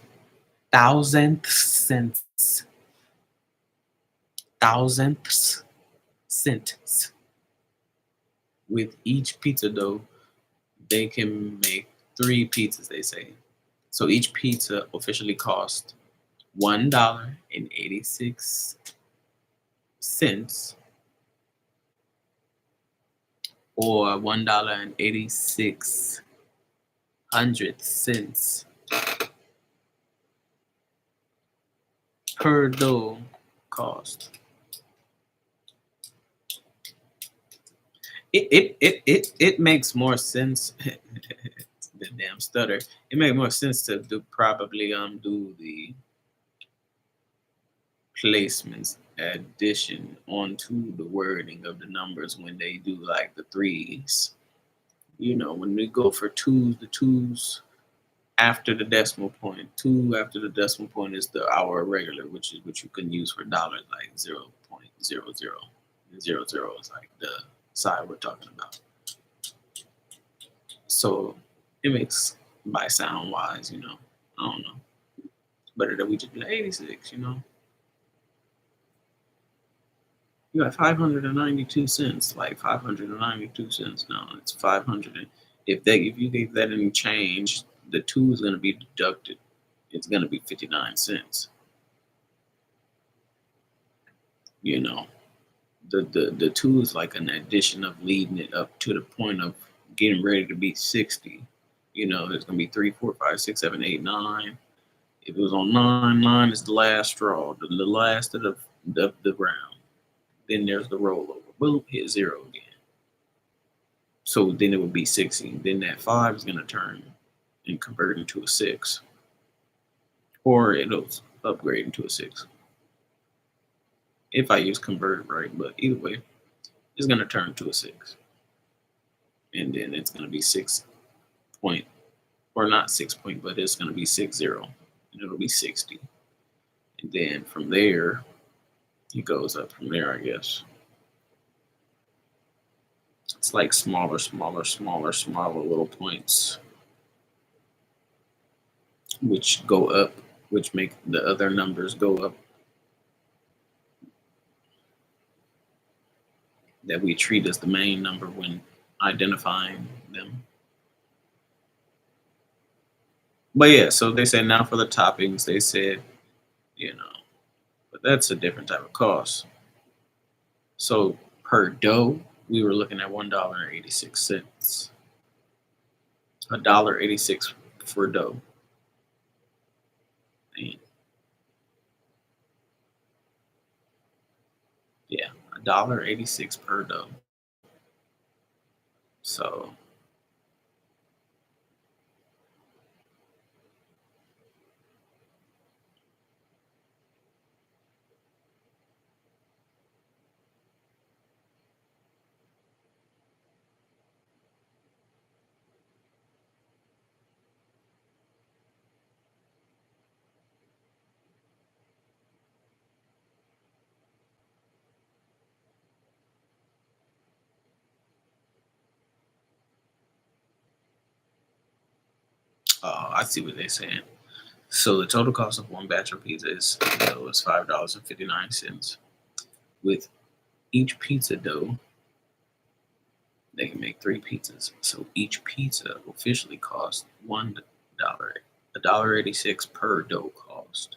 Cents. Thousandths cents. With each pizza dough, they can make 3 pizzas, they say. So each pizza officially costs $1.86 or $1.86 per dough cost. It makes more sense. The damn stutter. It makes more sense to probably do the placements addition onto the wording of the numbers when they do like the threes. You know, when we go for twos, the twos after the decimal point. 2 after the decimal point is our regular, which is what you can use for dollars, like 0.00. 00 is like the side we're talking about. So it makes by sound wise, you know. I don't know. Better that we just be like 86, you know. You got 592 cents, like 592 cents now. It's 500. If you gave that any change, the 2 is gonna be deducted. It's gonna be 59 cents. You know. The 2 is like an addition of leading it up to the point of getting ready to be 60. There's gonna be 3, 4, 5, 6, 7, 8, 9. If it was on 9, 9 is the last straw, the last of the round. Then there's the rollover. Boom, hit zero again. So then it would be 16. Then that 5 is gonna turn and convert into a 6, or it'll upgrade into a 6 if I use convert right. But either way, it's gonna turn to a 6, and then it's gonna be 6 point, or not 6 point, but it's gonna be 60, and it'll be 60, and then from there it goes up from there, I guess. It's like smaller, smaller, smaller, smaller little points, which go up, which make the other numbers go up, that we treat as the main number when identifying them. But yeah, so they said now for the toppings, they said, you know, but that's a different type of cost. So per dough, we were looking at $1.86. $1.86 for dough. And yeah, $1.86 per dough. So I see what they're saying. So the total cost of one batch of pizza is $5.59. With each pizza dough, they can make 3 pizzas. So each pizza officially costs $1, $1.86 per dough cost.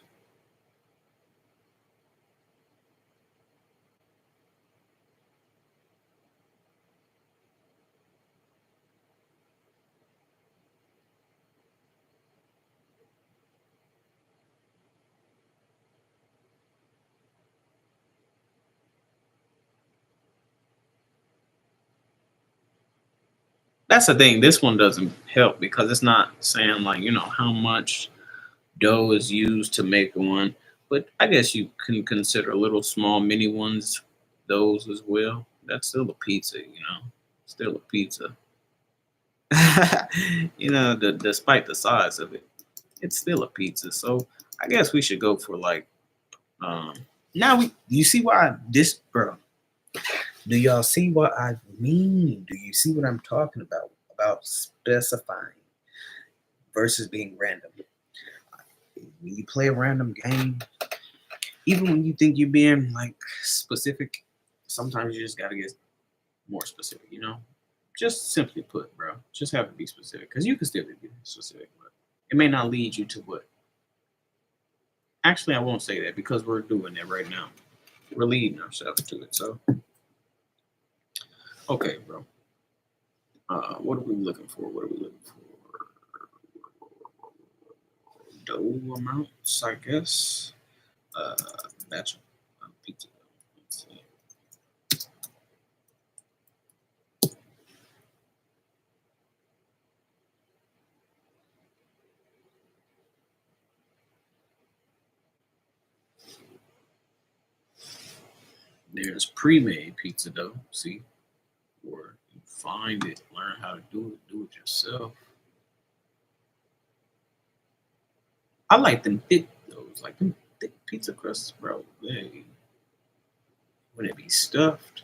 That's the thing. This one doesn't help because it's not saying like how much dough is used to make one. But I guess you can consider little small mini ones those as well. That's still a pizza. Still a pizza. Despite the size of it, it's still a pizza. So I guess we should go for like um now we you see why this bro. Do y'all see what I mean? Do you see what I'm talking about? About specifying versus being random. When you play a random game, even when you think you're being like specific, sometimes you just gotta get more specific. Just simply put, bro. Just have to be specific. Because you can still be specific, but it may not lead you to what. Actually, I won't say that because we're doing it right now. We're leading ourselves to it. So, okay, bro. What are we looking for? What are we looking for? Dough amounts, I guess. Uh, batch of pizza. Let's see. There's pre-made pizza dough. See, or you find it, learn how to do it yourself. I like them thick doughs, like them thick pizza crusts, bro. They when it be stuffed.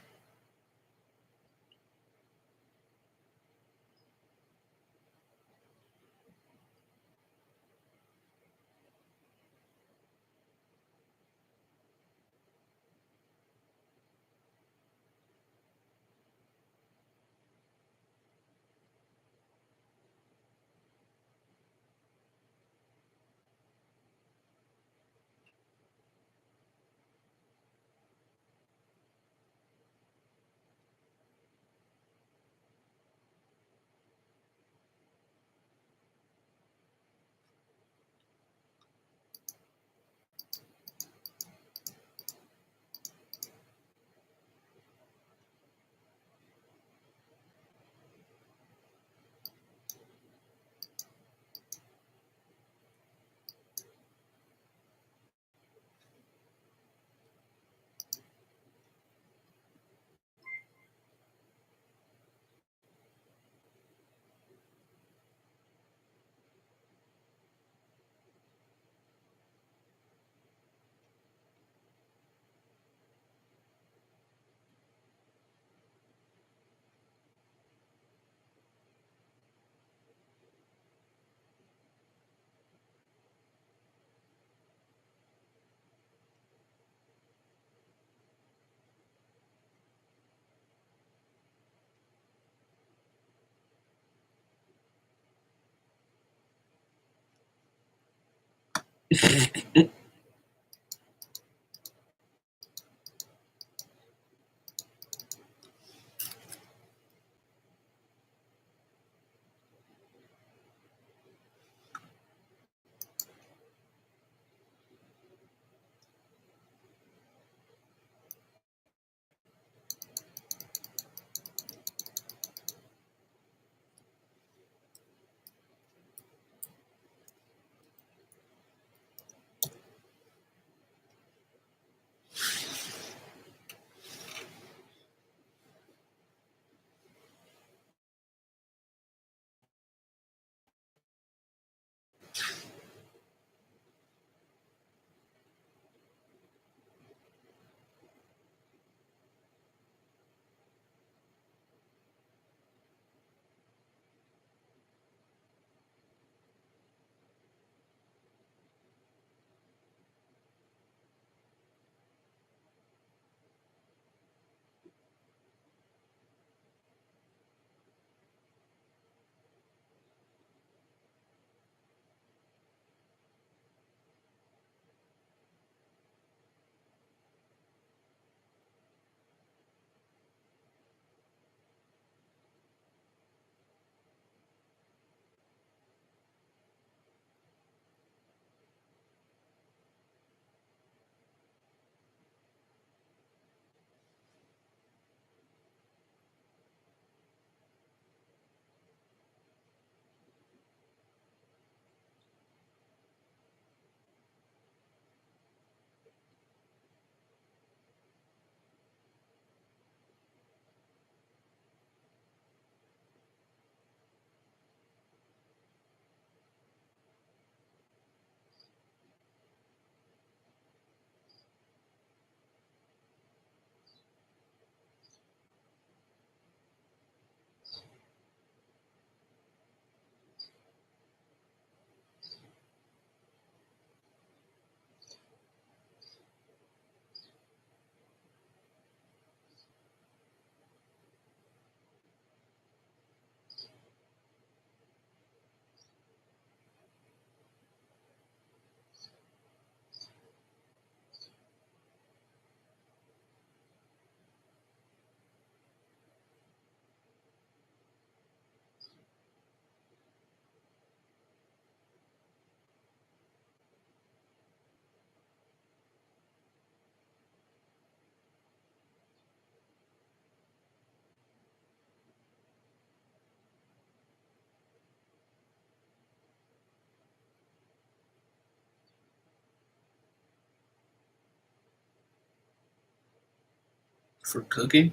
For cooking?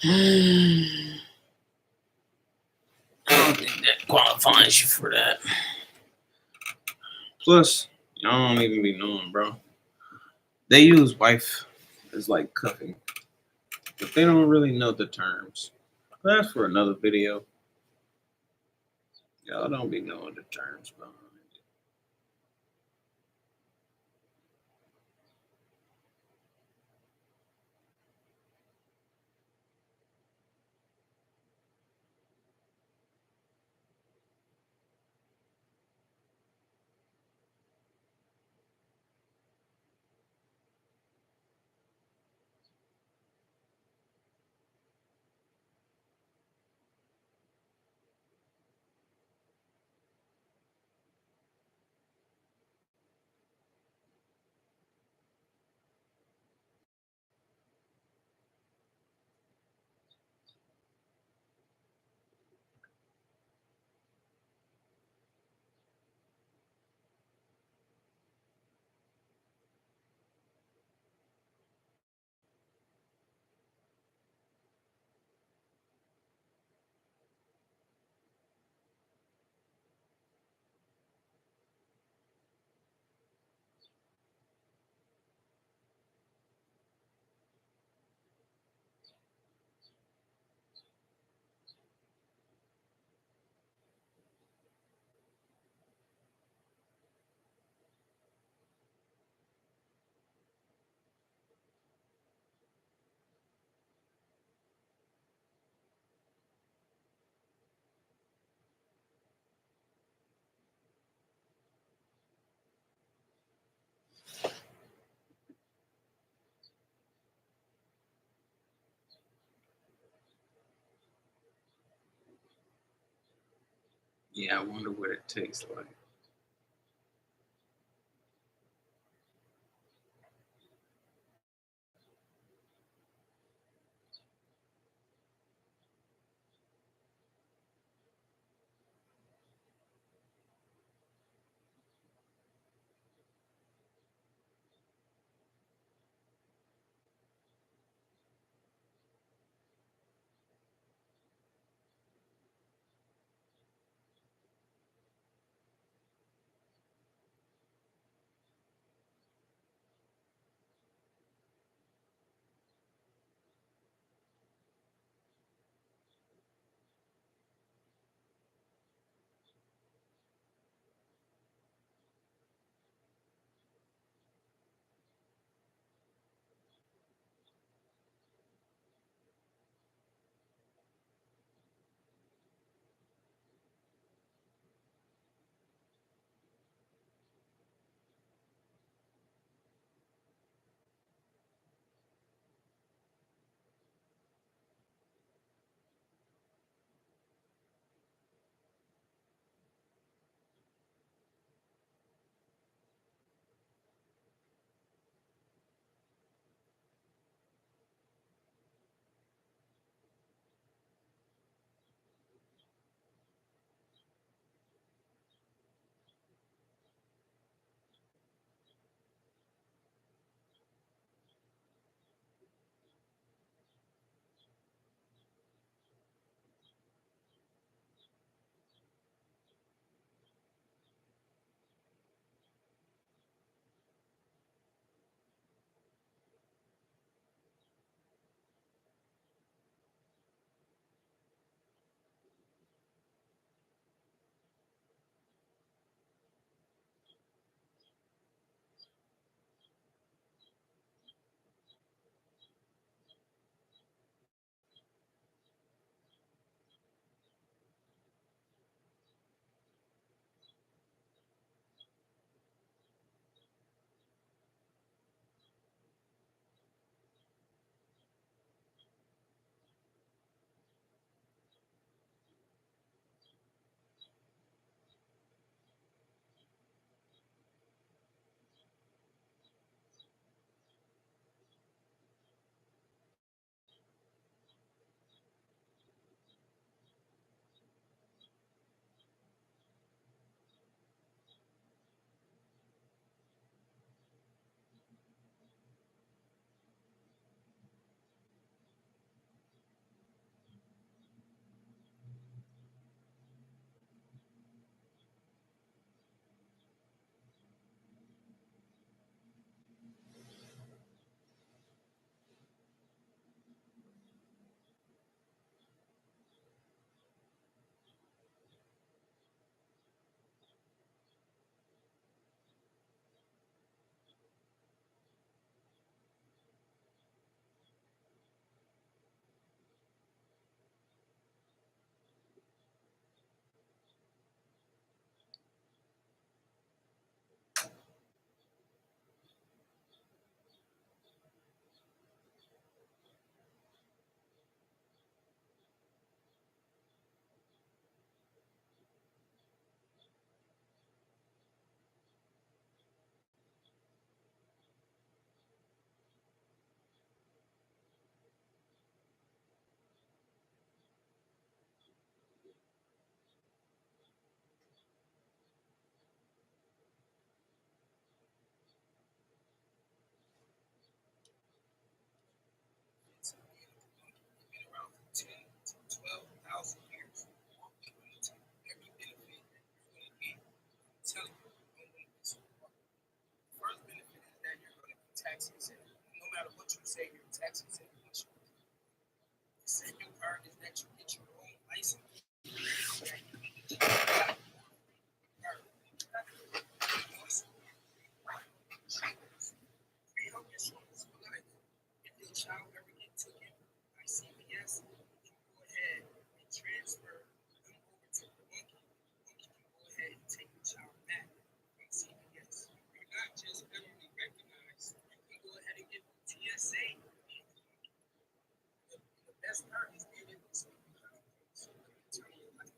I don't think that qualifies you for that. Plus, y'all don't even be knowing, bro. They use wife as like cuffing, but they don't really know the terms. That's for another video. Y'all don't be knowing the terms behind it. Yeah, I wonder what it tastes like. Been around for 10 to 12,000 years. Every benefit that you're going to get, I'm telling you, you're going to want this one. The first benefit is that you're going to be tax exempt. No matter what you say, you're tax exempt. The second part is that you get your own license. Free health insurance for life. If your child ever get taken by CPS, you can go ahead and transfer them over to the monkey. Monkey can go ahead and take the child back from CPS. You're not just federally recognized. You can go ahead and get TSA. The best part is being able to speak behind. So let me tell you, like,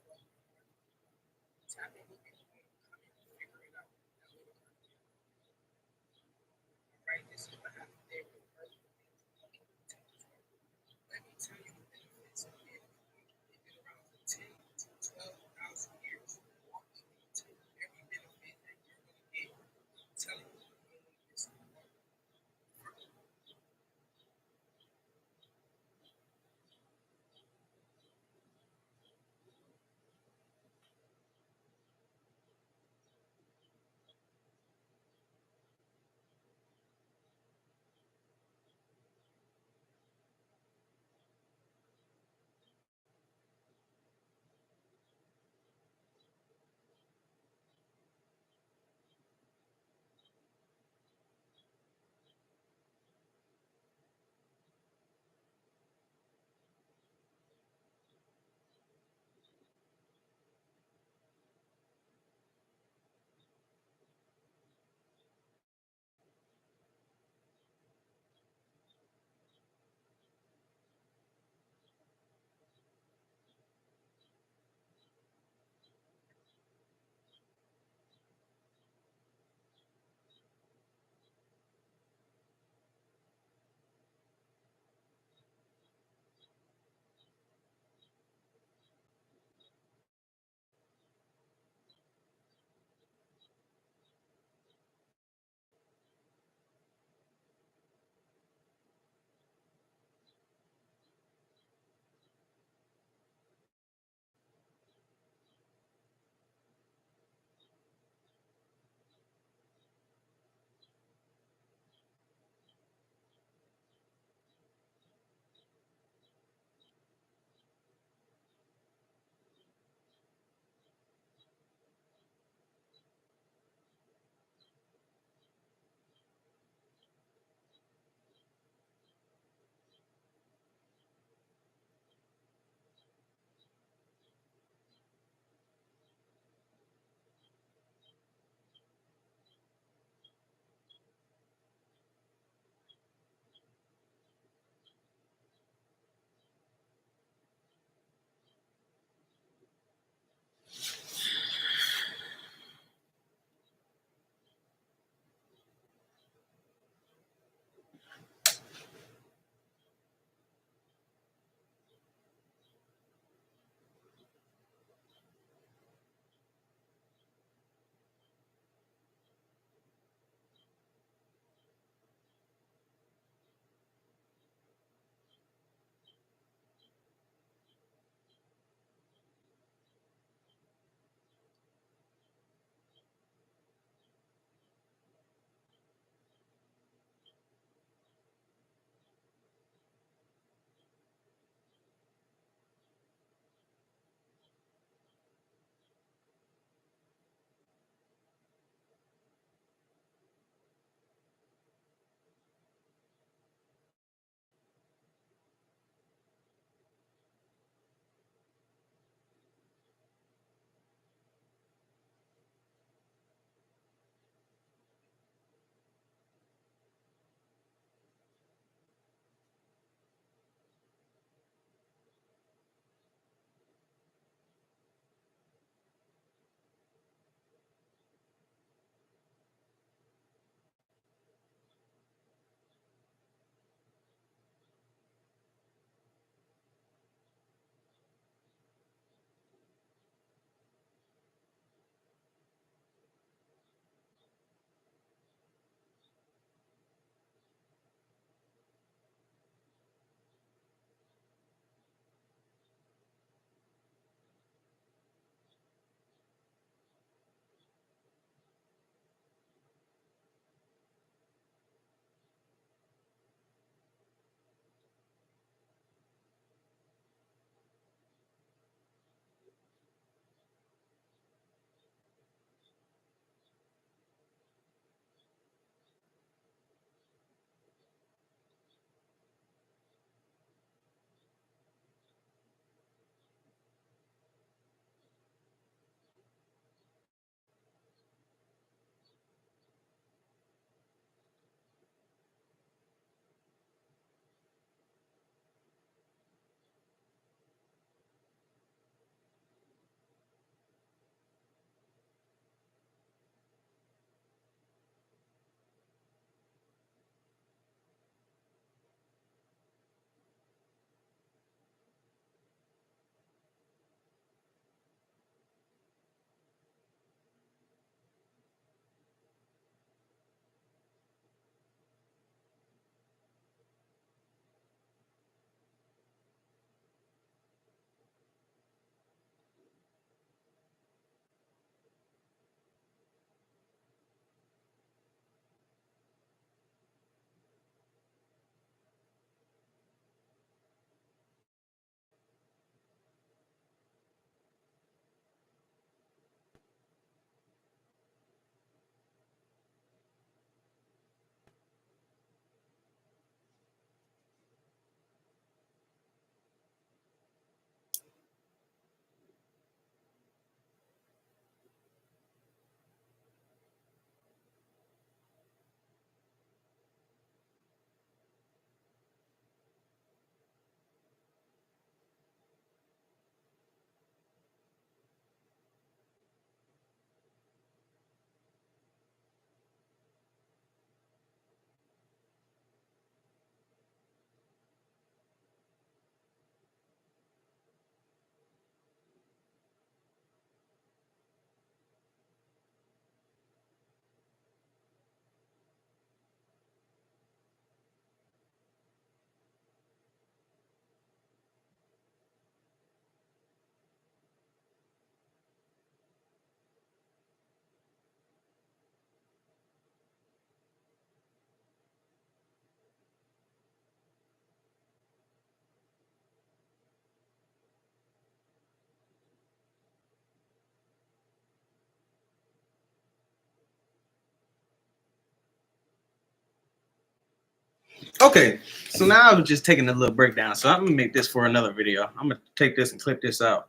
Okay, so now I'm just taking a little breakdown. So I'm gonna make this for another video. I'm gonna take this and clip this out,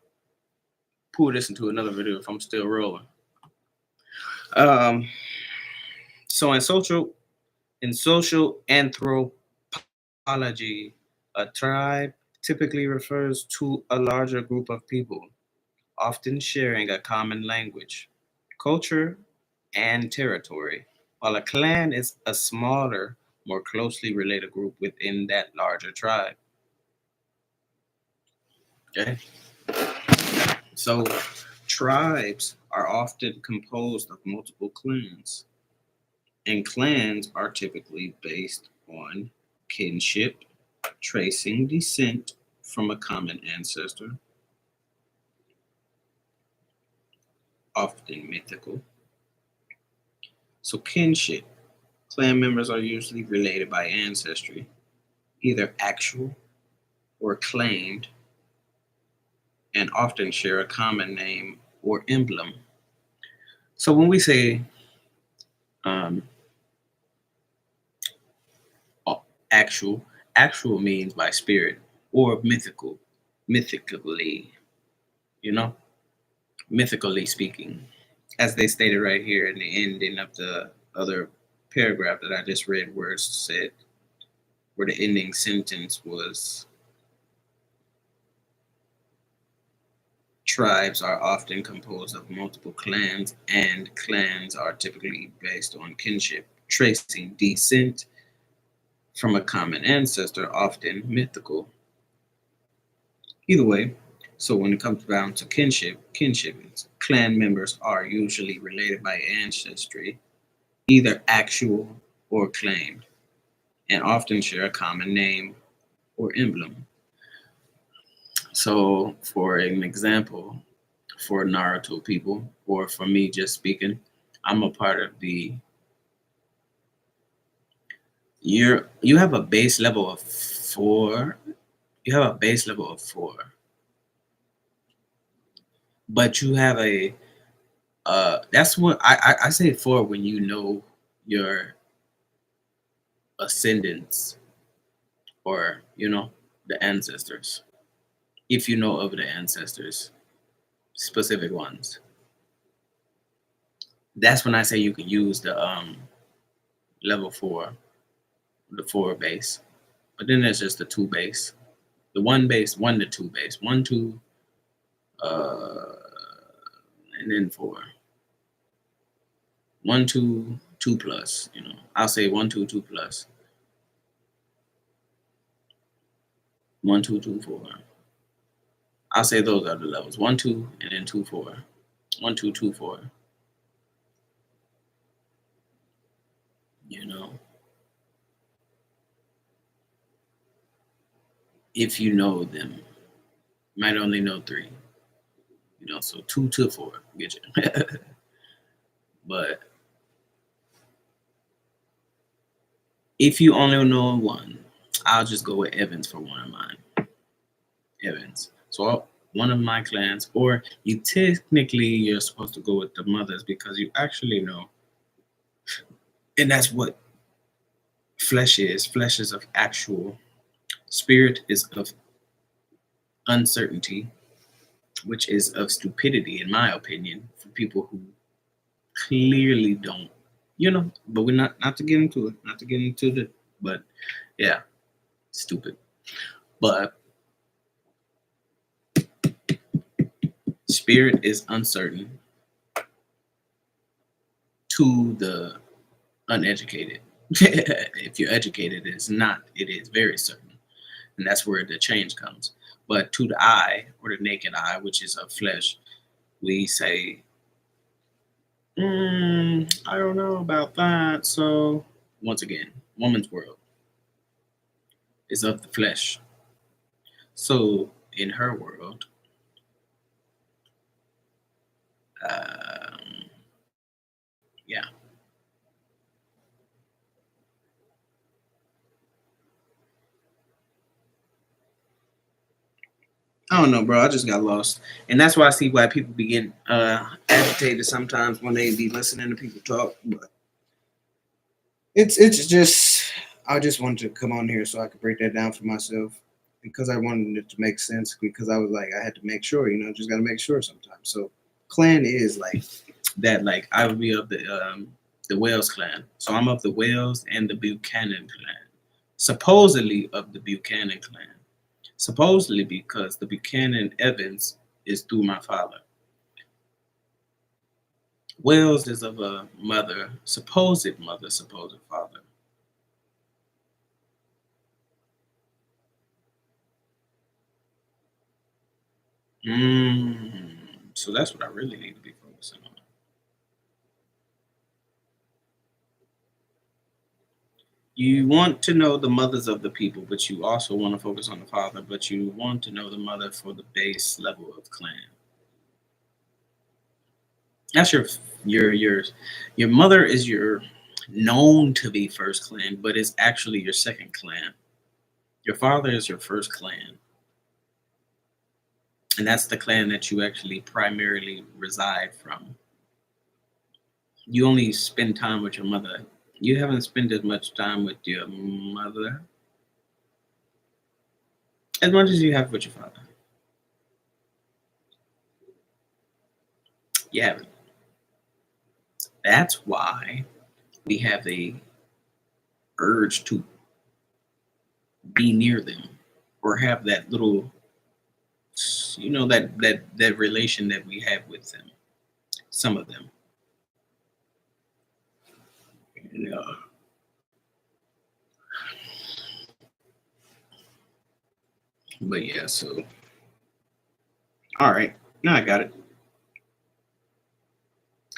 pull this into another video if I'm still rolling. Um, so in social anthropology, a tribe typically refers to a larger group of people, often sharing a common language, culture, and territory, while a clan is a smaller, more closely related group within that larger tribe. Okay, so tribes are often composed of multiple clans, and clans are typically based on kinship, tracing descent from a common ancestor, often mythical. So, kinship, clan members are usually related by ancestry, either actual or claimed, and often share a common name or emblem. So, when we say um, actual, actual means by spirit or mythical, mythically, you know, mythically speaking, as they stated right here in the ending of the other paragraph that I just read, where it said, where the ending sentence was, tribes are often composed of multiple clans, and clans are typically based on kinship, tracing descent from a common ancestor, often mythical. Either way, so when it comes down to kinship is clan members are usually related by ancestry, either actual or claimed, and often share a common name or emblem. So, for an example, for Naruto people, or for me just speaking, I'm a part of the. You have a base level of 4. You have a base level of 4, but you have a. That's what I say 4 when you know your ascendants, or the ancestors. If you know of the ancestors, specific ones, that's when I say you can use the level 4, the 4 base. But then there's just the 2 base, the 1 base, 1 to 2 base, 1 2, uh, and then 4, 1 2 2 plus. I'll say 1 2 2 plus, 1 2 2 4. I'll say those are the levels: 1 2 and then 2 4, 1 2 2 4. You know, if you know them, you might only know 3. So 2 to 4 get you. But if you only know 1, I'll just go with Evans for one of mine. Evans. So one of my clans, or you're supposed to go with the mothers because you actually know, and that's what flesh is. Flesh is of actual. Spirit is of uncertainty, which is of stupidity, in my opinion, for people who clearly don't. But we're not to get into it, not to get into it. But yeah, stupid. But spirit is uncertain to the uneducated. If you're educated, it's not. It is very certain, and that's where the change comes. But to the eye, or the naked eye, which is of flesh, we say, I don't know about that. So once again, woman's world is of the flesh. So in her world, um, yeah. I don't know, bro. I just got lost, and that's why I see why people be getting agitated sometimes when they be listening to people talk. But it's just I just wanted to come on here so I could break that down for myself because I wanted it to make sense. Because I was like, I had to make sure, just got to make sure sometimes. So, clan is like that. Like I would be of the Wales clan, so I'm of the Wales and the Buchanan clan. Supposedly of the Buchanan clan. Supposedly because the Buchanan Evans is through my father. Wales is of a mother, supposed father. So that's what I really need to be focusing on. You want to know the mothers of the people, but you also want to focus on the father, but you want to know the mother for the base level of clan. That's your mother is your known to be first clan, but it's actually your second clan. Your father is your first clan, and that's the clan that you actually primarily reside from. You only spend time with your mother. You haven't spent as much time with your mother as much as you have with your father. You haven't. That's why we have a urge to be near them or have that little, that relation that we have with them. Some of them. Yeah. But yeah, so all right. Now I got it.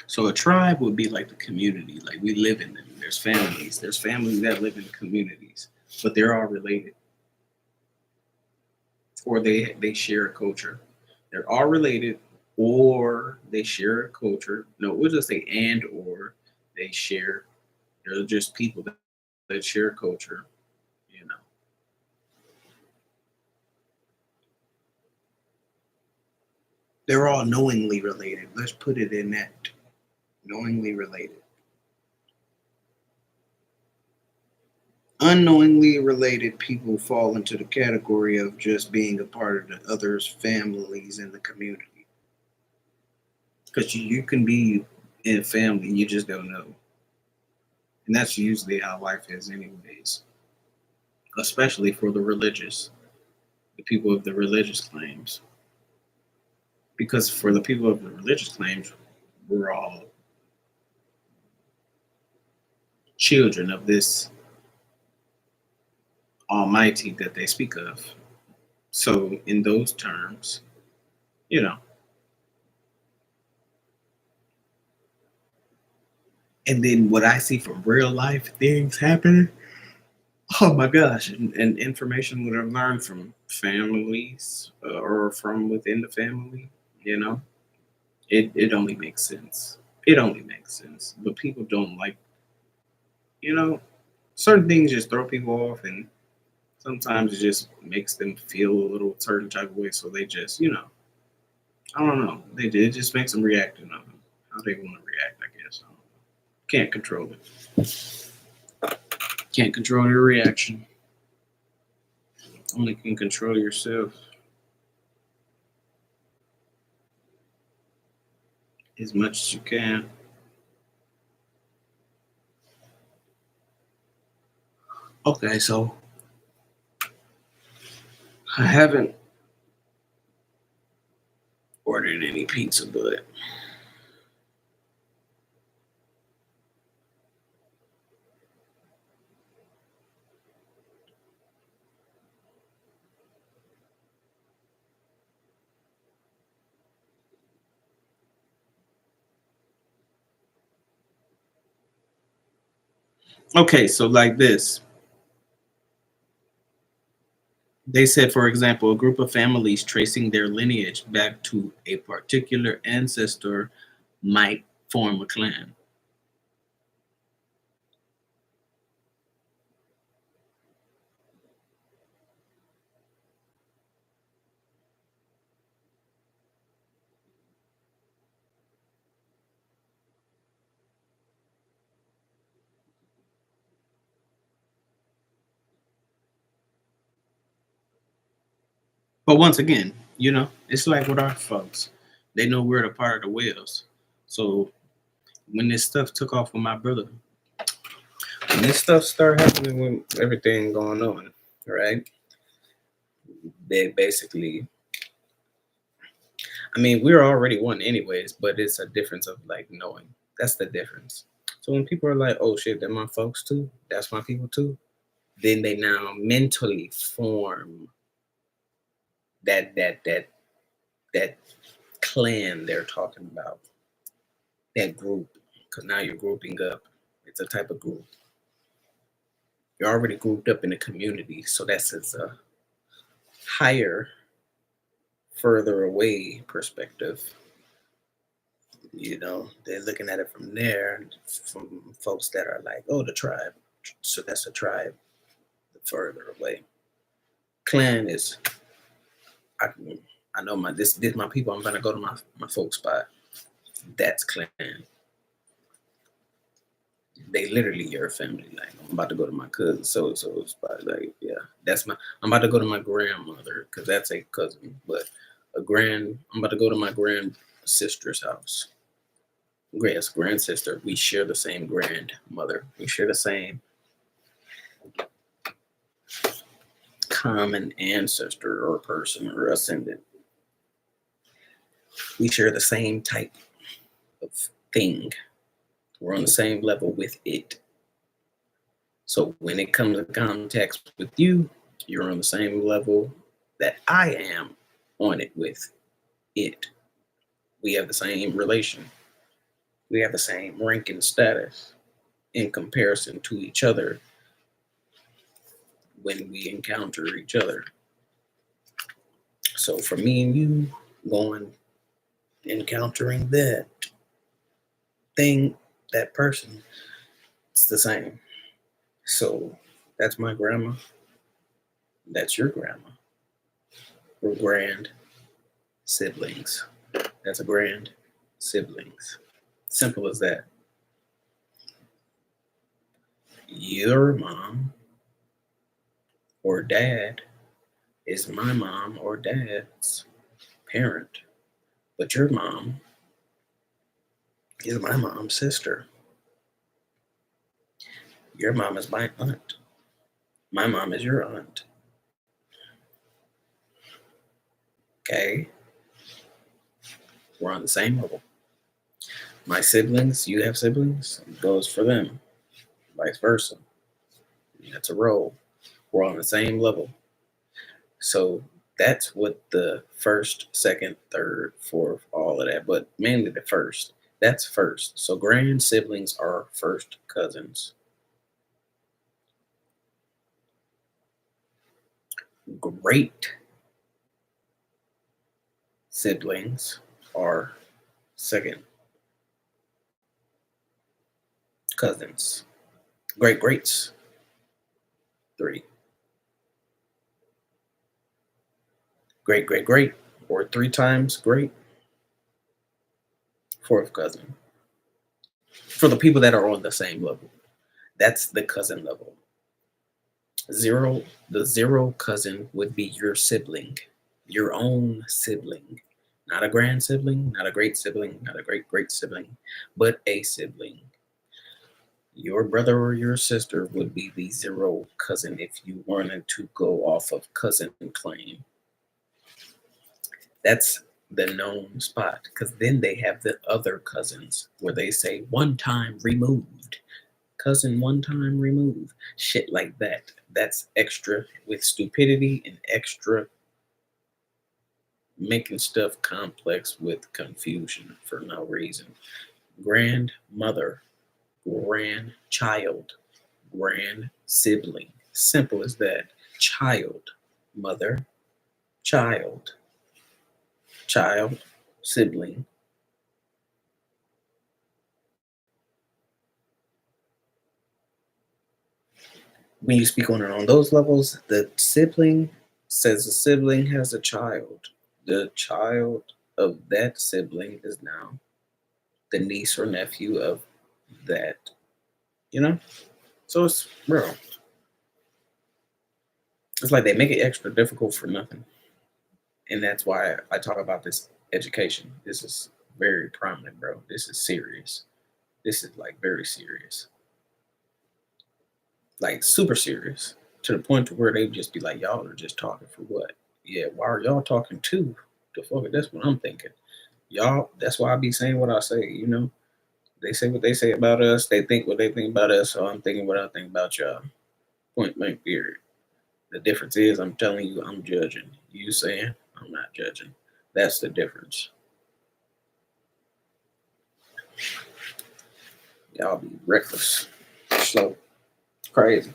So a tribe would be like the community, like we live in them. There's families. There's families that live in communities, but they're all related, or they share a culture. They're all related, or they share a culture. No, we'll just say and or they share. They're just people that share a culture. You know, they're all knowingly related. Let's put it in that knowingly related. Unknowingly related people fall into the category of just being a part of the others' families in the community. Because you can be in a family, you just don't know. And that's usually how life is, anyways, especially for the religious, the people of the religious claims. Because for the people of the religious claims, we're all children of this Almighty that they speak of. So, in those terms, you know, and then what I see from real life things happening. Oh my gosh, and information would have learned from families or from within the family, you know, it only makes sense. It only makes sense. But people don't like, you know, certain things just throw people off, and sometimes it just makes them feel a little certain type of way. So they just, I don't know. It just makes them react to how they want to react, I guess. I don't know. Can't control it. Can't control your reaction. Only can control yourself as much as you can. Okay, so I haven't ordered any pizza, but okay, so like this. They said, for example, a group of families tracing their lineage back to a particular ancestor might form a clan. But once again, it's like with our folks. They know we're a part of the whales. So when this stuff took off with my brother, when this stuff started happening with everything going on, right? They basically, I mean, we're already one anyways, but it's a difference of like knowing. That's the difference. So when people are like, oh shit, they're my folks too, that's my people too, then they now mentally form that clan they're talking about, that group, because now you're grouping up. It's a type of group. You're already grouped up in a community, so that's a higher, further away perspective. They're looking at it from there, from folks that are like, oh, the tribe. So that's a tribe, the further away. Clan is, I, I know this my people. I'm gonna go to my folk spot. That's clan. They literally your family. Like I'm about to go to my cousin so and so's spot. Like yeah, I'm about to go to my grandmother because that's a cousin. But I'm about to go to my grand sister's house. Yes, grand sister. We share the same grandmother. We share the same common ancestor or person or ascendant. We share the same type of thing. We're on the same level with it. So when it comes to contact with you, you're on the same level that I am on it with it. We have the same relation. We have the same rank and status in comparison to each other when we encounter each other. So for me and you going encountering that thing, that person, it's the same. So that's my grandma. That's your grandma. We're grand siblings. That's a grand siblings. Simple as that. Your mom or dad is my mom or dad's parent, but your mom is my mom's sister. Your mom is my aunt. My mom is your aunt. Okay? We're on the same level. My siblings, you have siblings, it goes for them. Vice versa. That's a role. We're on the same level. So that's what the first, second, third, fourth, all of that, but mainly the first. That's first. So grand siblings are first cousins. Great siblings are second cousins. Great greats, 3. Great great great, or 3 times great, 4th cousin. For the people that are on the same level, that's the cousin level. The 0 cousin would be your sibling, your own sibling. Not a grand sibling, not a great sibling, not a great great sibling, but a sibling. Your brother or your sister would be the 0 cousin if you wanted to go off of cousin claim. That's the known spot, because then they have the other cousins where they say 1 time removed. Cousin 1 time removed. Shit like that. That's extra with stupidity and extra making stuff complex with confusion for no reason. Grandmother, grandchild, grand sibling. Simple as that. Child, mother, child, sibling. When you speak on those levels, the sibling says the sibling has a child. The child of that sibling is now the niece or nephew of that, So it's real. It's like they make it extra difficult for nothing. And that's why I talk about this education. This is very prominent, bro. This is serious. This is like very serious, like super serious, to the point to where they just be like, y'all are just talking for what? Yeah, why are y'all talking to? The fuck, that's what I'm thinking. Y'all, that's why I be saying what I say, you know? They say what they say about us, they think what they think about us, so I'm thinking what I think about y'all. Point blank period. The difference is I'm telling you I'm judging. You saying I'm not judging. That's the difference. Y'all be reckless. So crazy.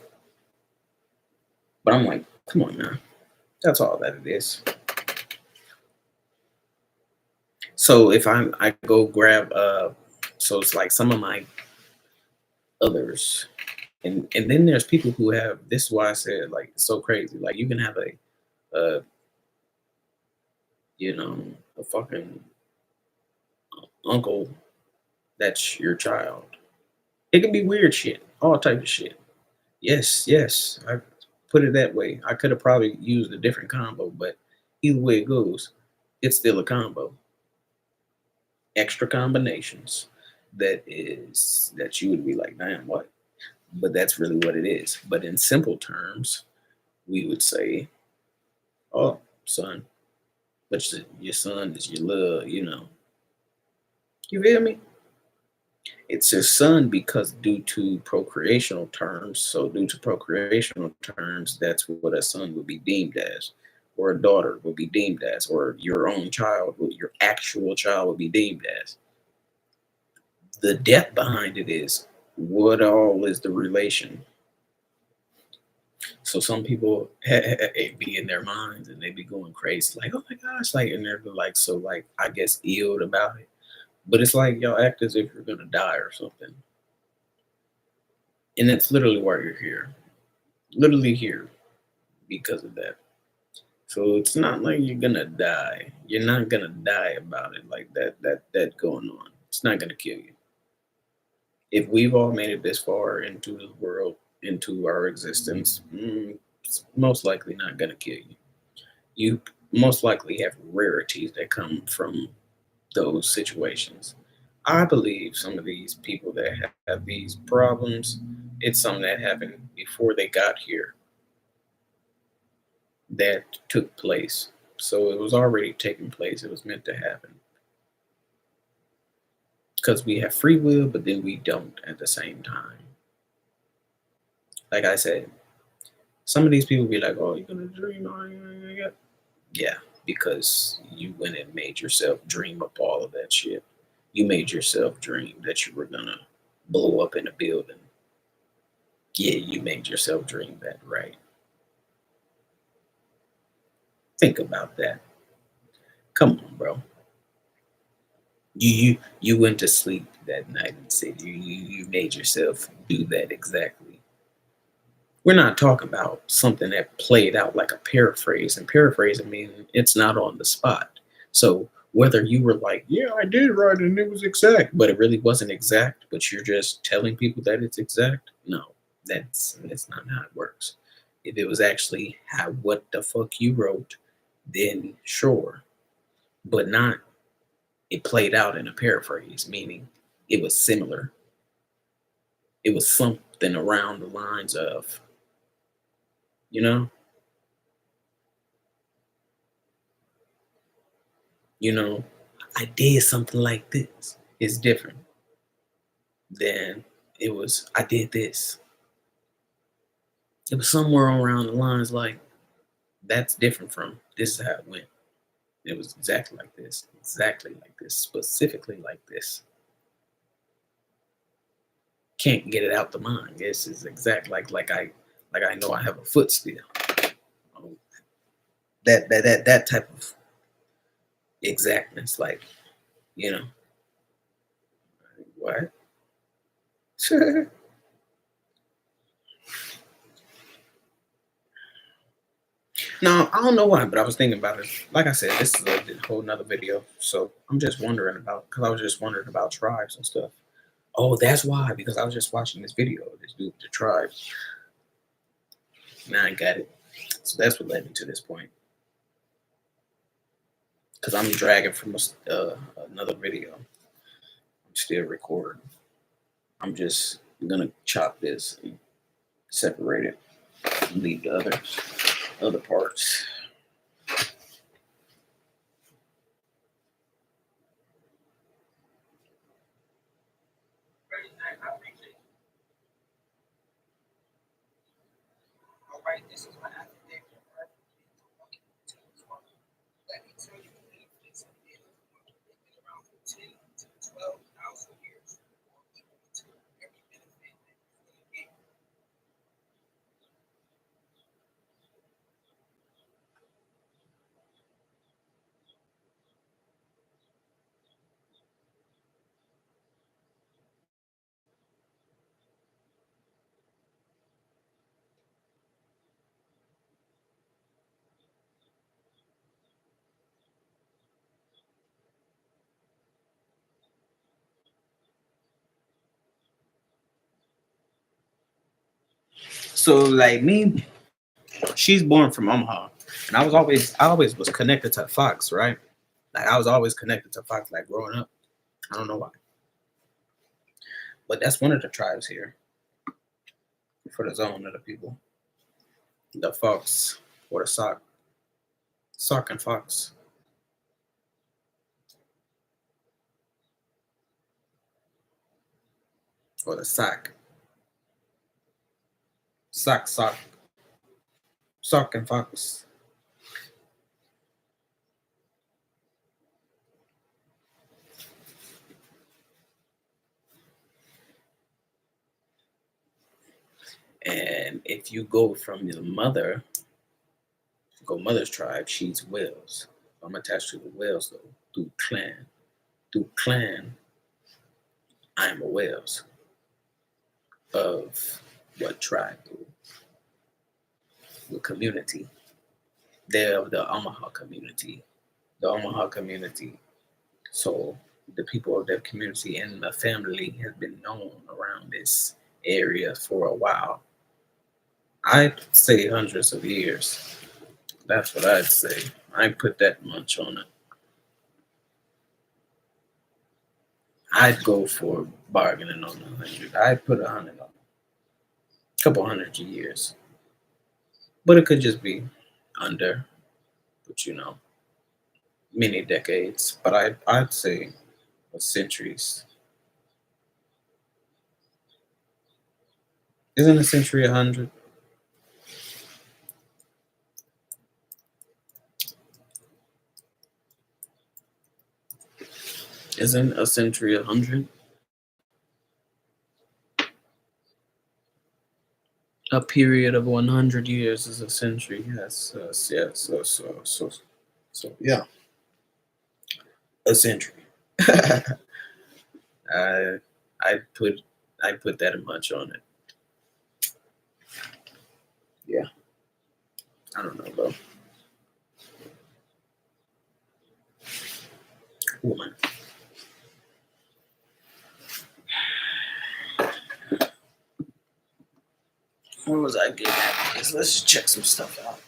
But I'm like, come on now. That's all that it is. So if I go grab so it's like some of my others, and then there's people who have, this is why I said like it's so crazy. Like you can have a you know, a fucking uncle that's your child. It can be weird shit, all type of shit. Yes, yes. I put it that way. I could have probably used a different combo, but either way it goes, it's still a combo. Extra combinations that you would be like, damn, what? But that's really what it is. But in simple terms, we would say, oh, son, but your son is your love, you know. You feel me? It's his son because due to procreational terms, so due to procreational terms, that's what a son would be deemed as, or a daughter would be deemed as, or your own child, your actual child would be deemed as. The depth behind it is what all is the relation. So some people it be in their minds and they be going crazy, like, oh my gosh, like, and they're like, so like, I guess ill about it. But it's like y'all act as if you're gonna die or something. And that's literally why you're here. Literally here because of that. So it's not like you're gonna die. You're not gonna die about it like that going on. It's not gonna kill you. If we've all made it this far into the world, into our existence, it's most likely not gonna kill you. You most likely have rarities that come from those situations. I believe some of these people that have these problems, it's something that happened before they got here that took place. So it was already taking place. It was meant to happen. Because we have free will, but then we don't at the same time. Like I said, some of these people be like, oh, you're going to dream. Yeah, because you went and made yourself dream up all of that shit. You made yourself dream that you were going to blow up in a building. Yeah, you made yourself dream that, right? Think about that. Come on, bro. You went to sleep that night and said you made yourself do that exactly. We're not talking about something that played out like a paraphrase, and paraphrasing means it's not on the spot. So whether you were like, yeah, I did right and it was exact, but it really wasn't exact, but you're just telling people that it's exact, no, that's not how it works. If it was actually how what the fuck you wrote, then sure, but not it played out in a paraphrase, meaning it was similar. It was something around the lines of, you know, you know, I did something like this. It's different than it was, I did this. It was somewhere around the lines like, that's different from this is how it went. It was exactly like this, specifically like this. Can't get it out the mind. This is exact like I know I have a foot still. Oh, that type of exactness, like, you know, what? No, I don't know why, but I was thinking about it. Like I said, this is a whole nother video. So I'm just wondering about, because I was just wondering about tribes and stuff. Oh, that's why, because I was just watching this video of this dude, the tribes. Now I got it. So that's what led me to this point. because I'm dragging from another video. I'm still recording. I'm just gonna chop this and separate it and leave the other parts. Very nice. I appreciate it. All right, this is my affidavit of birth. Let me tell you the benefits of being a woman. They've been around for 10 to 12,000 years. More people will tell you every benefit that you're going to get. So like me, she's born from Omaha, and I always was connected to Fox, right? Like I was always connected to Fox, like growing up. I don't know why, but that's one of the tribes here for the zone of the people, the Fox or the Sock and Fox or the Sock, Sock and Fox. And if you go from your mother's tribe, she's Wales. I'm attached to the Wales though, through clan. Through clan, I am a Wales of what tribe? The community. They're of the Omaha community. The Omaha community. So the people of that community and the family has been known around this area for a while. I'd say hundreds of years. That's what I'd say. I ain't put that much on it. I'd go for bargaining on 100. I'd put 100 on it. Couple hundred years. But it could just be under, but many decades. But I'd say centuries. Isn't a century 100? Isn't a century 100? A period of 100 years is a century. Yes, yes. So yeah, a century. I I put I put that much on it. Yeah, I don't know though. Woman. Where was I getting at? Let's just check some stuff out.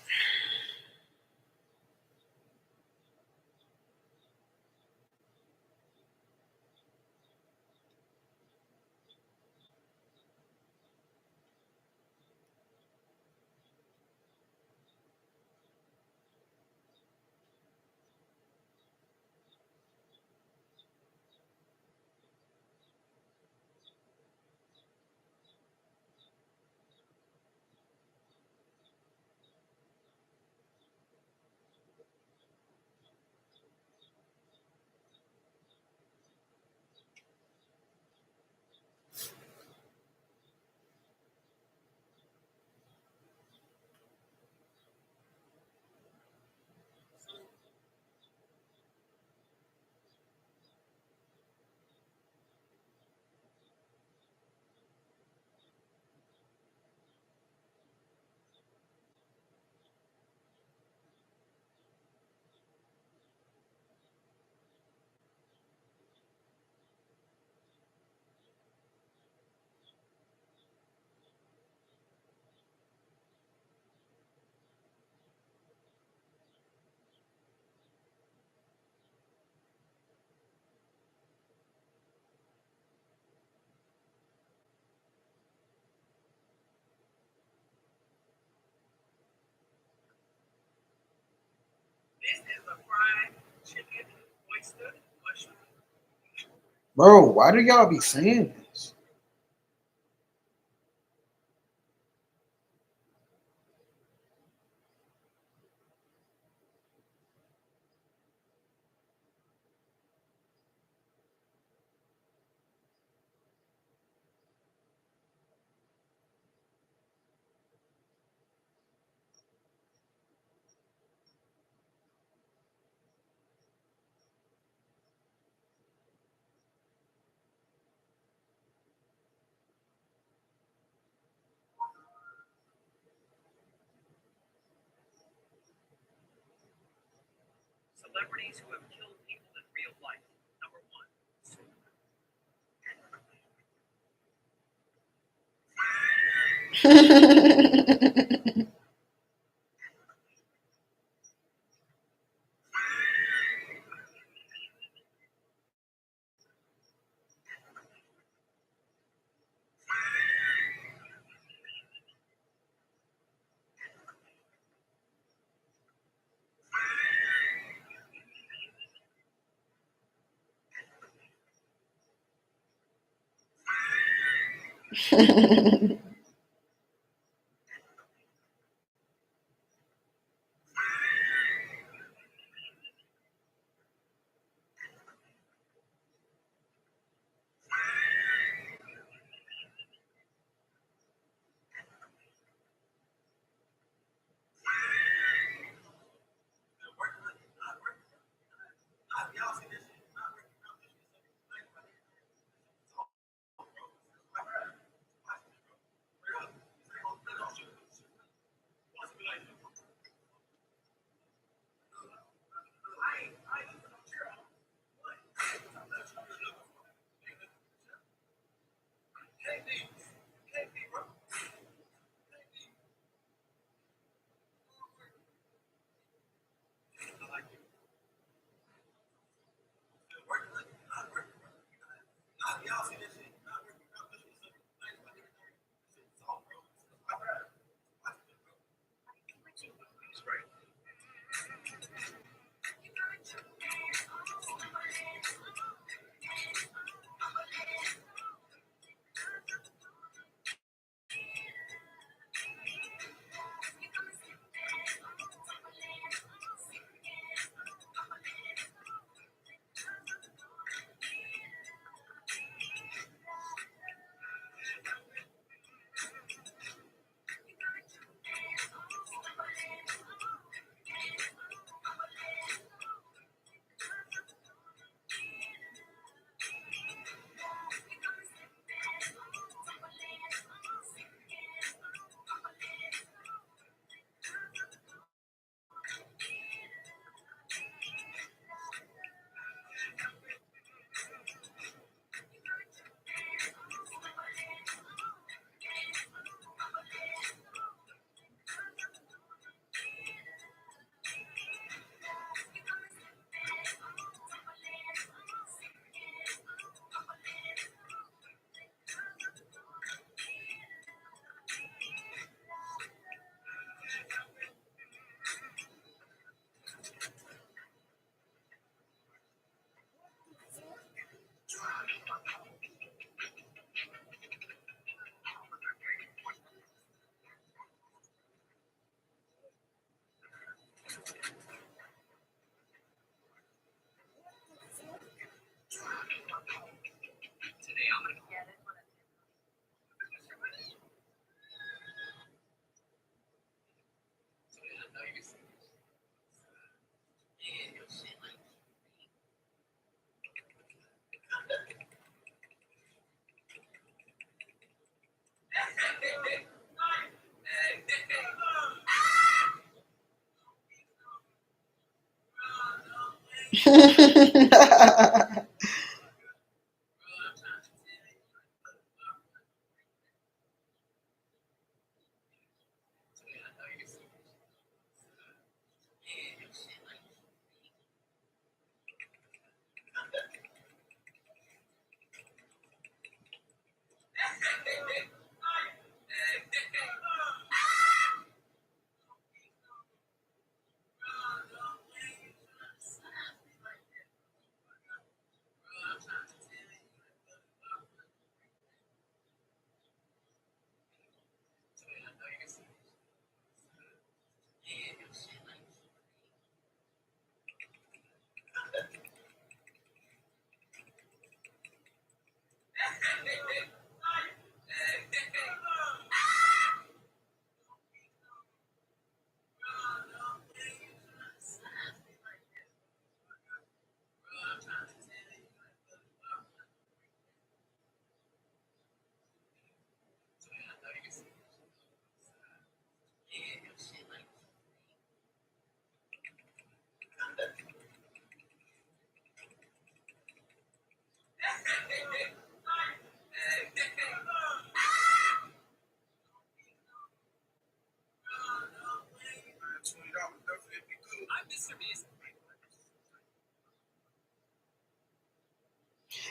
This is a fried chicken, oyster, mushroom. Bro, why do y'all be saying this? Celebrities who have killed people in real life. Number one.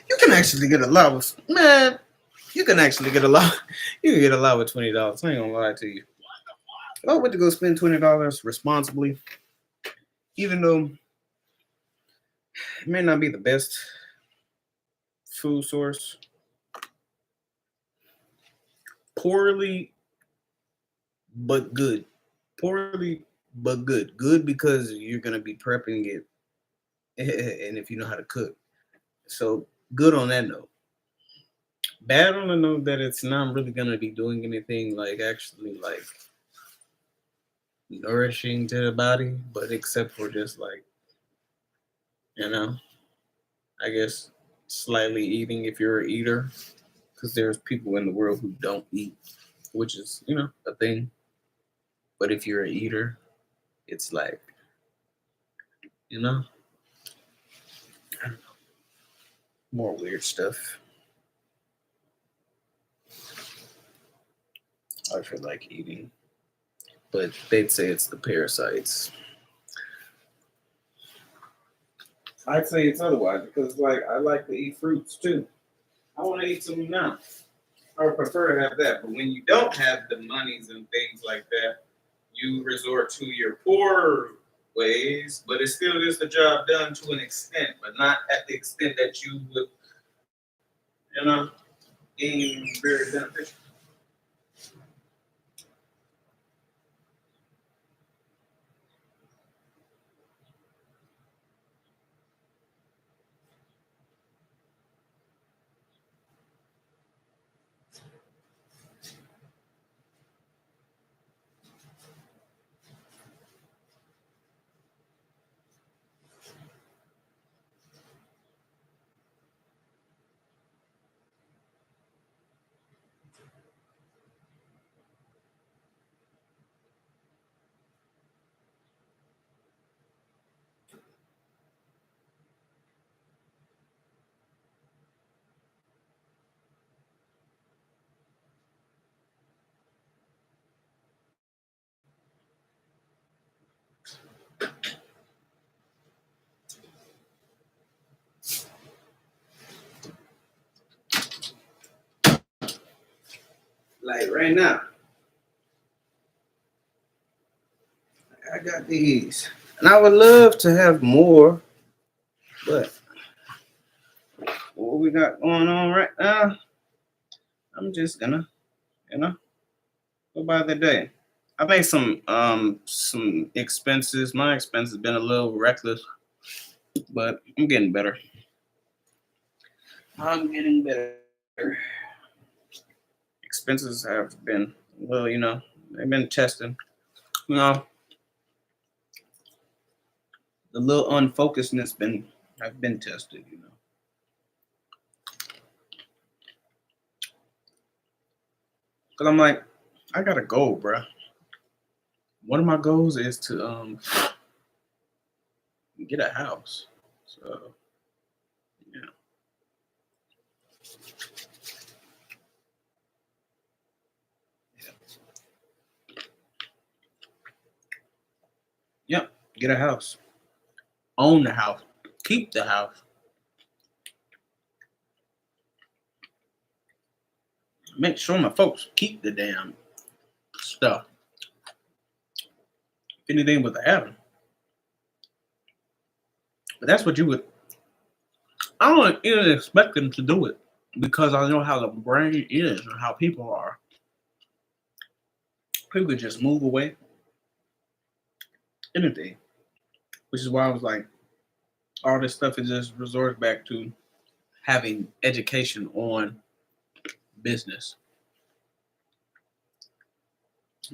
You can actually get a lot with man. You can actually get a lot. You can get a lot with $20. I ain't gonna lie to you. If I went to go spend $20 responsibly, even though it may not be the best food source, poorly but good. Poorly but good. Good because you're gonna be prepping it, and if you know how to cook, so good on that note. Bad on the note that it's not really gonna be doing anything like actually like nourishing to the body, but except for just like you know, I guess slightly eating if you're an eater, because there's people in the world who don't eat, which is a thing. But if you're an eater, it's like you know more weird stuff. I feel like eating, but they'd say it's the parasites. I'd say it's otherwise because like I like to eat fruits too. I want to eat some now. I would prefer to have that. But when you don't have the monies and things like that, you resort to your poor ways, but it still gets the job done to an extent, but not at the extent that you would, you know, deem very beneficial. Like right now, I got these, and I would love to have more, but what we got going on right now, I'm just gonna, you know, go by the day. I made some expenses. My expenses been a little reckless, but I'm getting better. I'm getting better. Expenses have been well, they've been testing. You know, the little unfocusedness been I've been tested. Cause I'm like, I got a goal, bruh. One of my goals is to get a house. So yeah, yep, get a house, own the house, keep the house. Make sure my folks keep the damn stuff. If anything was to happen, but that's what you would. I don't even expect them to do it because I know how the brain is and how people are. People could just move away, anything. Which is why I was like, all this stuff is just resorts back to having education on business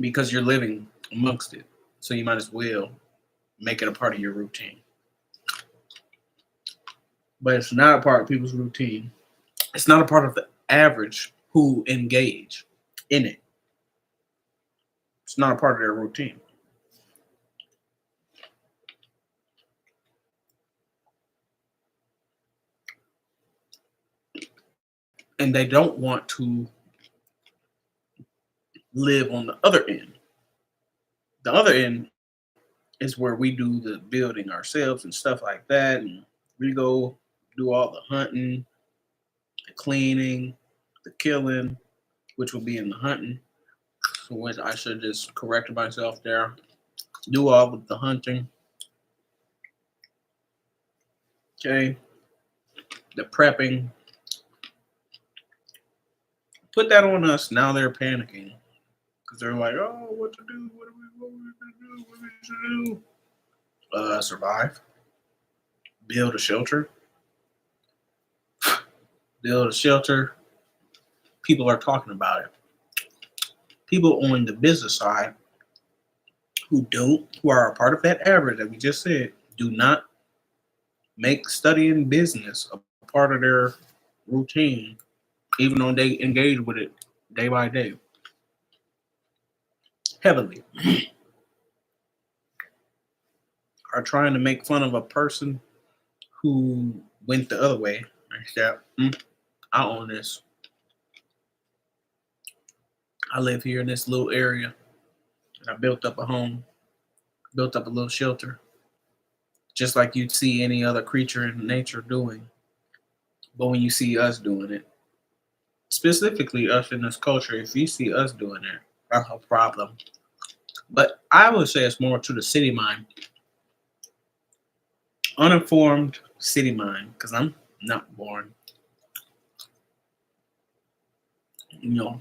because you're living amongst it. So you might as well make it a part of your routine. But it's not a part of people's routine. It's not a part of the average who engage in it. It's not a part of their routine. And they don't want to live on the other end. The other end is where we do the building ourselves and stuff like that. And we go do all the hunting. the cleaning, the killing, which would be in the hunting, which I should just correct myself there. Do all of the hunting, okay? The prepping. Put that on us. Now they're panicking because they're like, "Oh, what to do? What we to do? What we should do? Survive. Build a shelter. Build a shelter." People are talking about it. People on the business side who are a part of that average that we just said, do not make studying business a part of their routine, even though they engage with it day by day, heavily, are trying to make fun of a person who went the other way. Like that, I own this. I live here in this little area, and I built up a home, built up a little shelter, just like you'd see any other creature in nature doing. But when you see us doing it, specifically us in this culture, if you see us doing it, that's a problem. But I would say it's more to the city mind, uninformed city mind, because I'm not born, you know,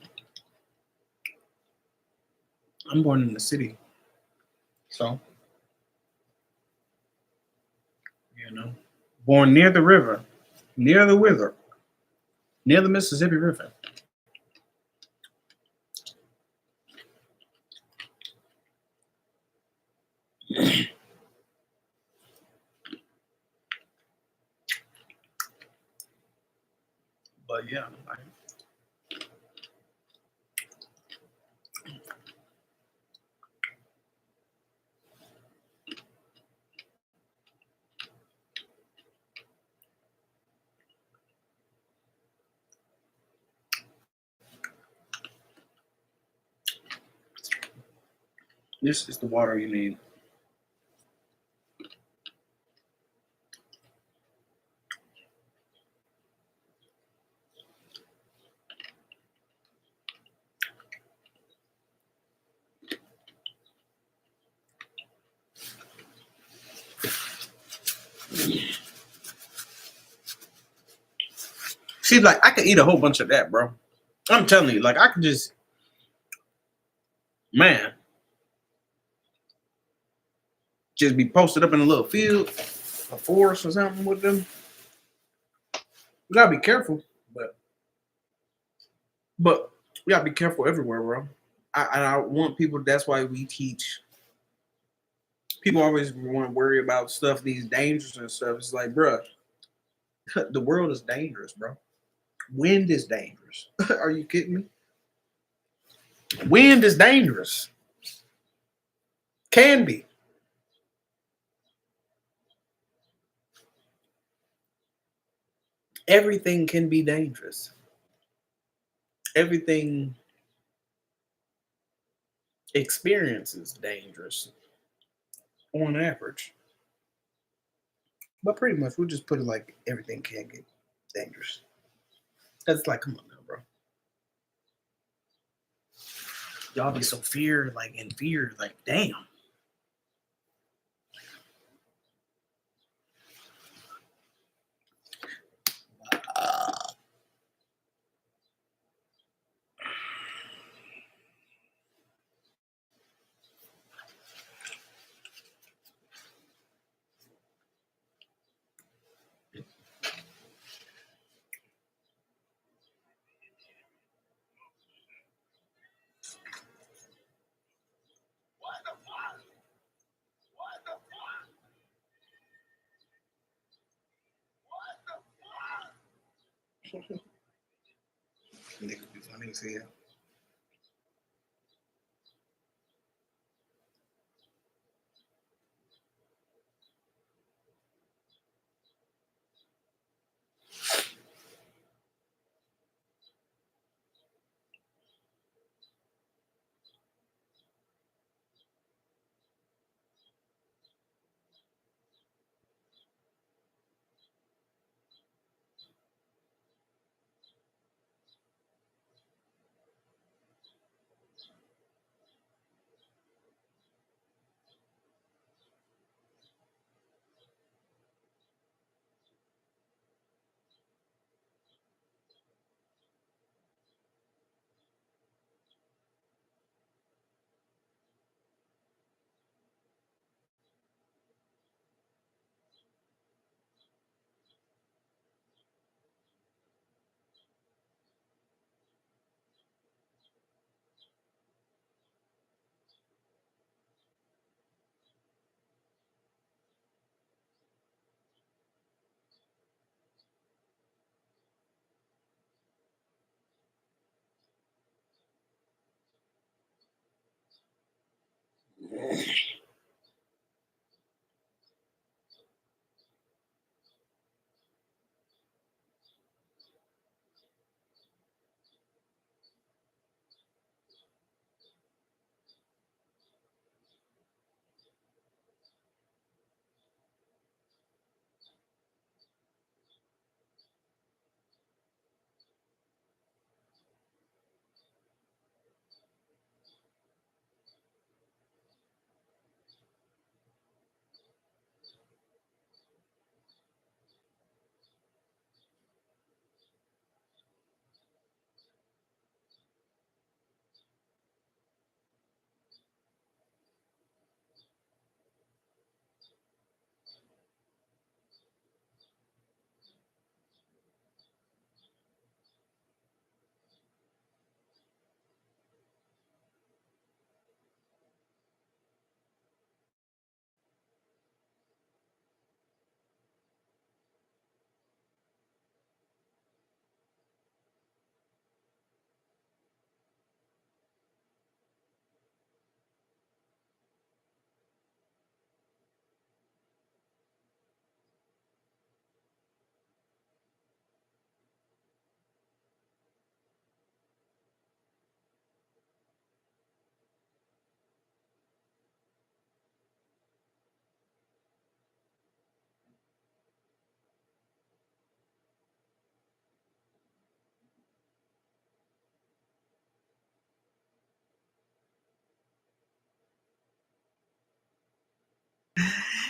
I'm born in the city. So, born near the river, near the river, near the Mississippi River. But yeah, this is the water you need. See, like I could eat a whole bunch of that, bro. I'm telling you, like I could just, man, just be posted up in a little field, a forest or something with them. You gotta be careful, but you gotta be careful everywhere, bro. I want people. That's why we teach. People always want to worry about stuff, these dangers and stuff. It's like, bro, the world is dangerous, bro. Wind is dangerous. Are you kidding me? Wind is dangerous. Can be. Everything can be dangerous. Everything experiences dangerous on average. But pretty much we'll just put it like everything can get dangerous. That's like, come on now, bro. Y'all be so fear, like in fear, like damn. Niggas be funny as hell.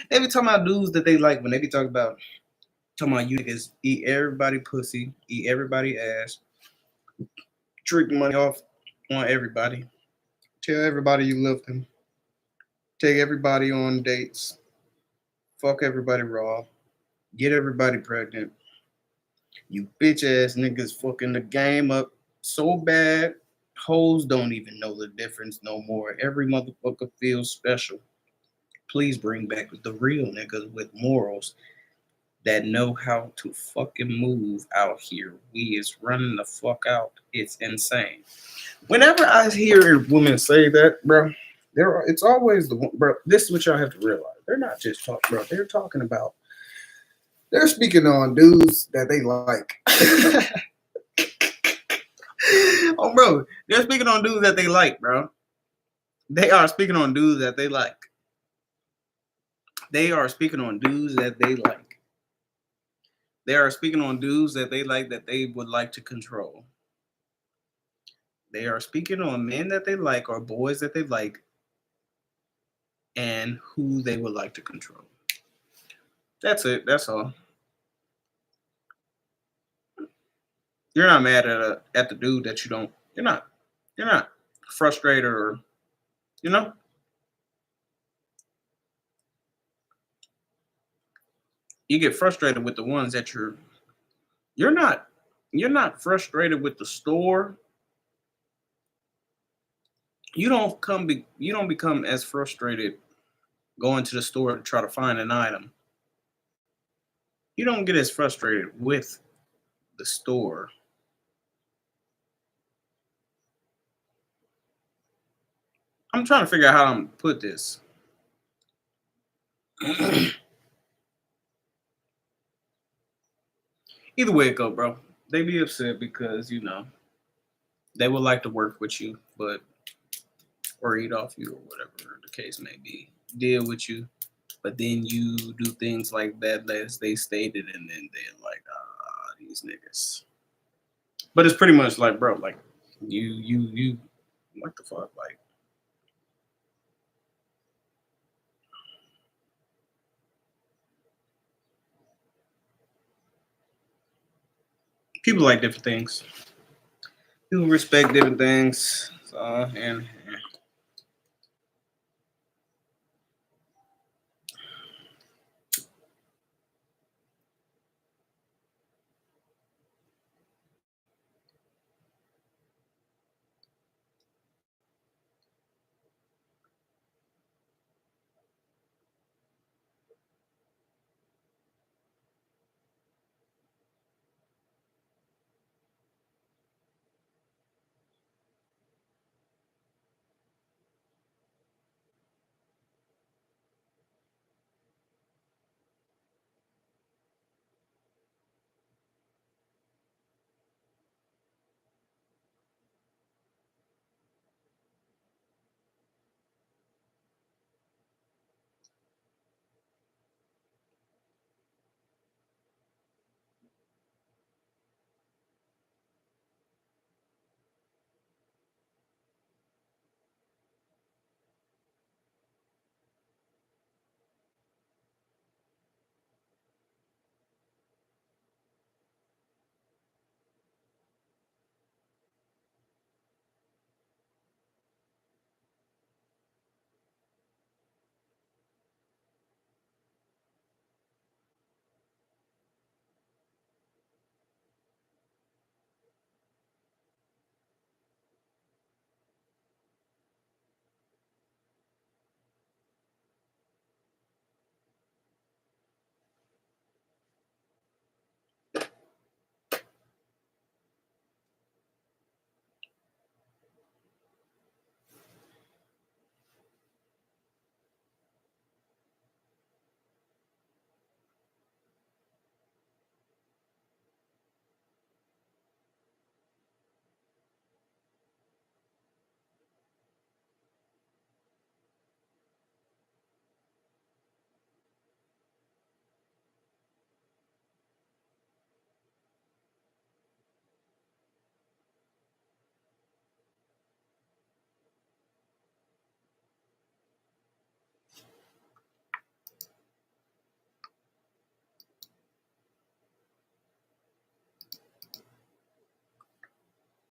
They be talking about dudes that they like when they be talking about you niggas eat everybody pussy, eat everybody ass, trick money off on everybody, tell everybody you love them, take everybody on dates, fuck everybody raw, get everybody pregnant. You bitch ass niggas fucking the game up so bad, hoes don't even know the difference no more. Every motherfucker feels special. Please bring back the real niggas with morals that know how to fucking move out here. We is running the fuck out. It's insane. Whenever I hear women say that, bro, it's always the one, bro. This is what y'all have to realize. They're not just talking, bro. They're talking about. They're speaking on dudes that they like. Oh, bro, they're speaking on dudes that they like, bro. They are speaking on dudes that they like. They are speaking on dudes that they like. They are speaking on dudes that they like that they would like to control. They are speaking on men that they like or boys that they like and who they would like to control. That's it. That's all. You're not mad at the dude that you don't. You're not. You're not frustrated or you know. You get frustrated with the ones that you're not. You're not frustrated with the store. You don't become as frustrated going to the store to try to find an item. You don't get as frustrated with the store. I'm trying to figure out how I'm gonna put this. Either way it go, bro. They be upset because they would like to work with you, but or eat off you or whatever the case may be, deal with you, but then you do things like that as they stated, and then they're like, these niggas. But it's pretty much like, bro, like you, what the fuck, like. People like different things. People respect different things, and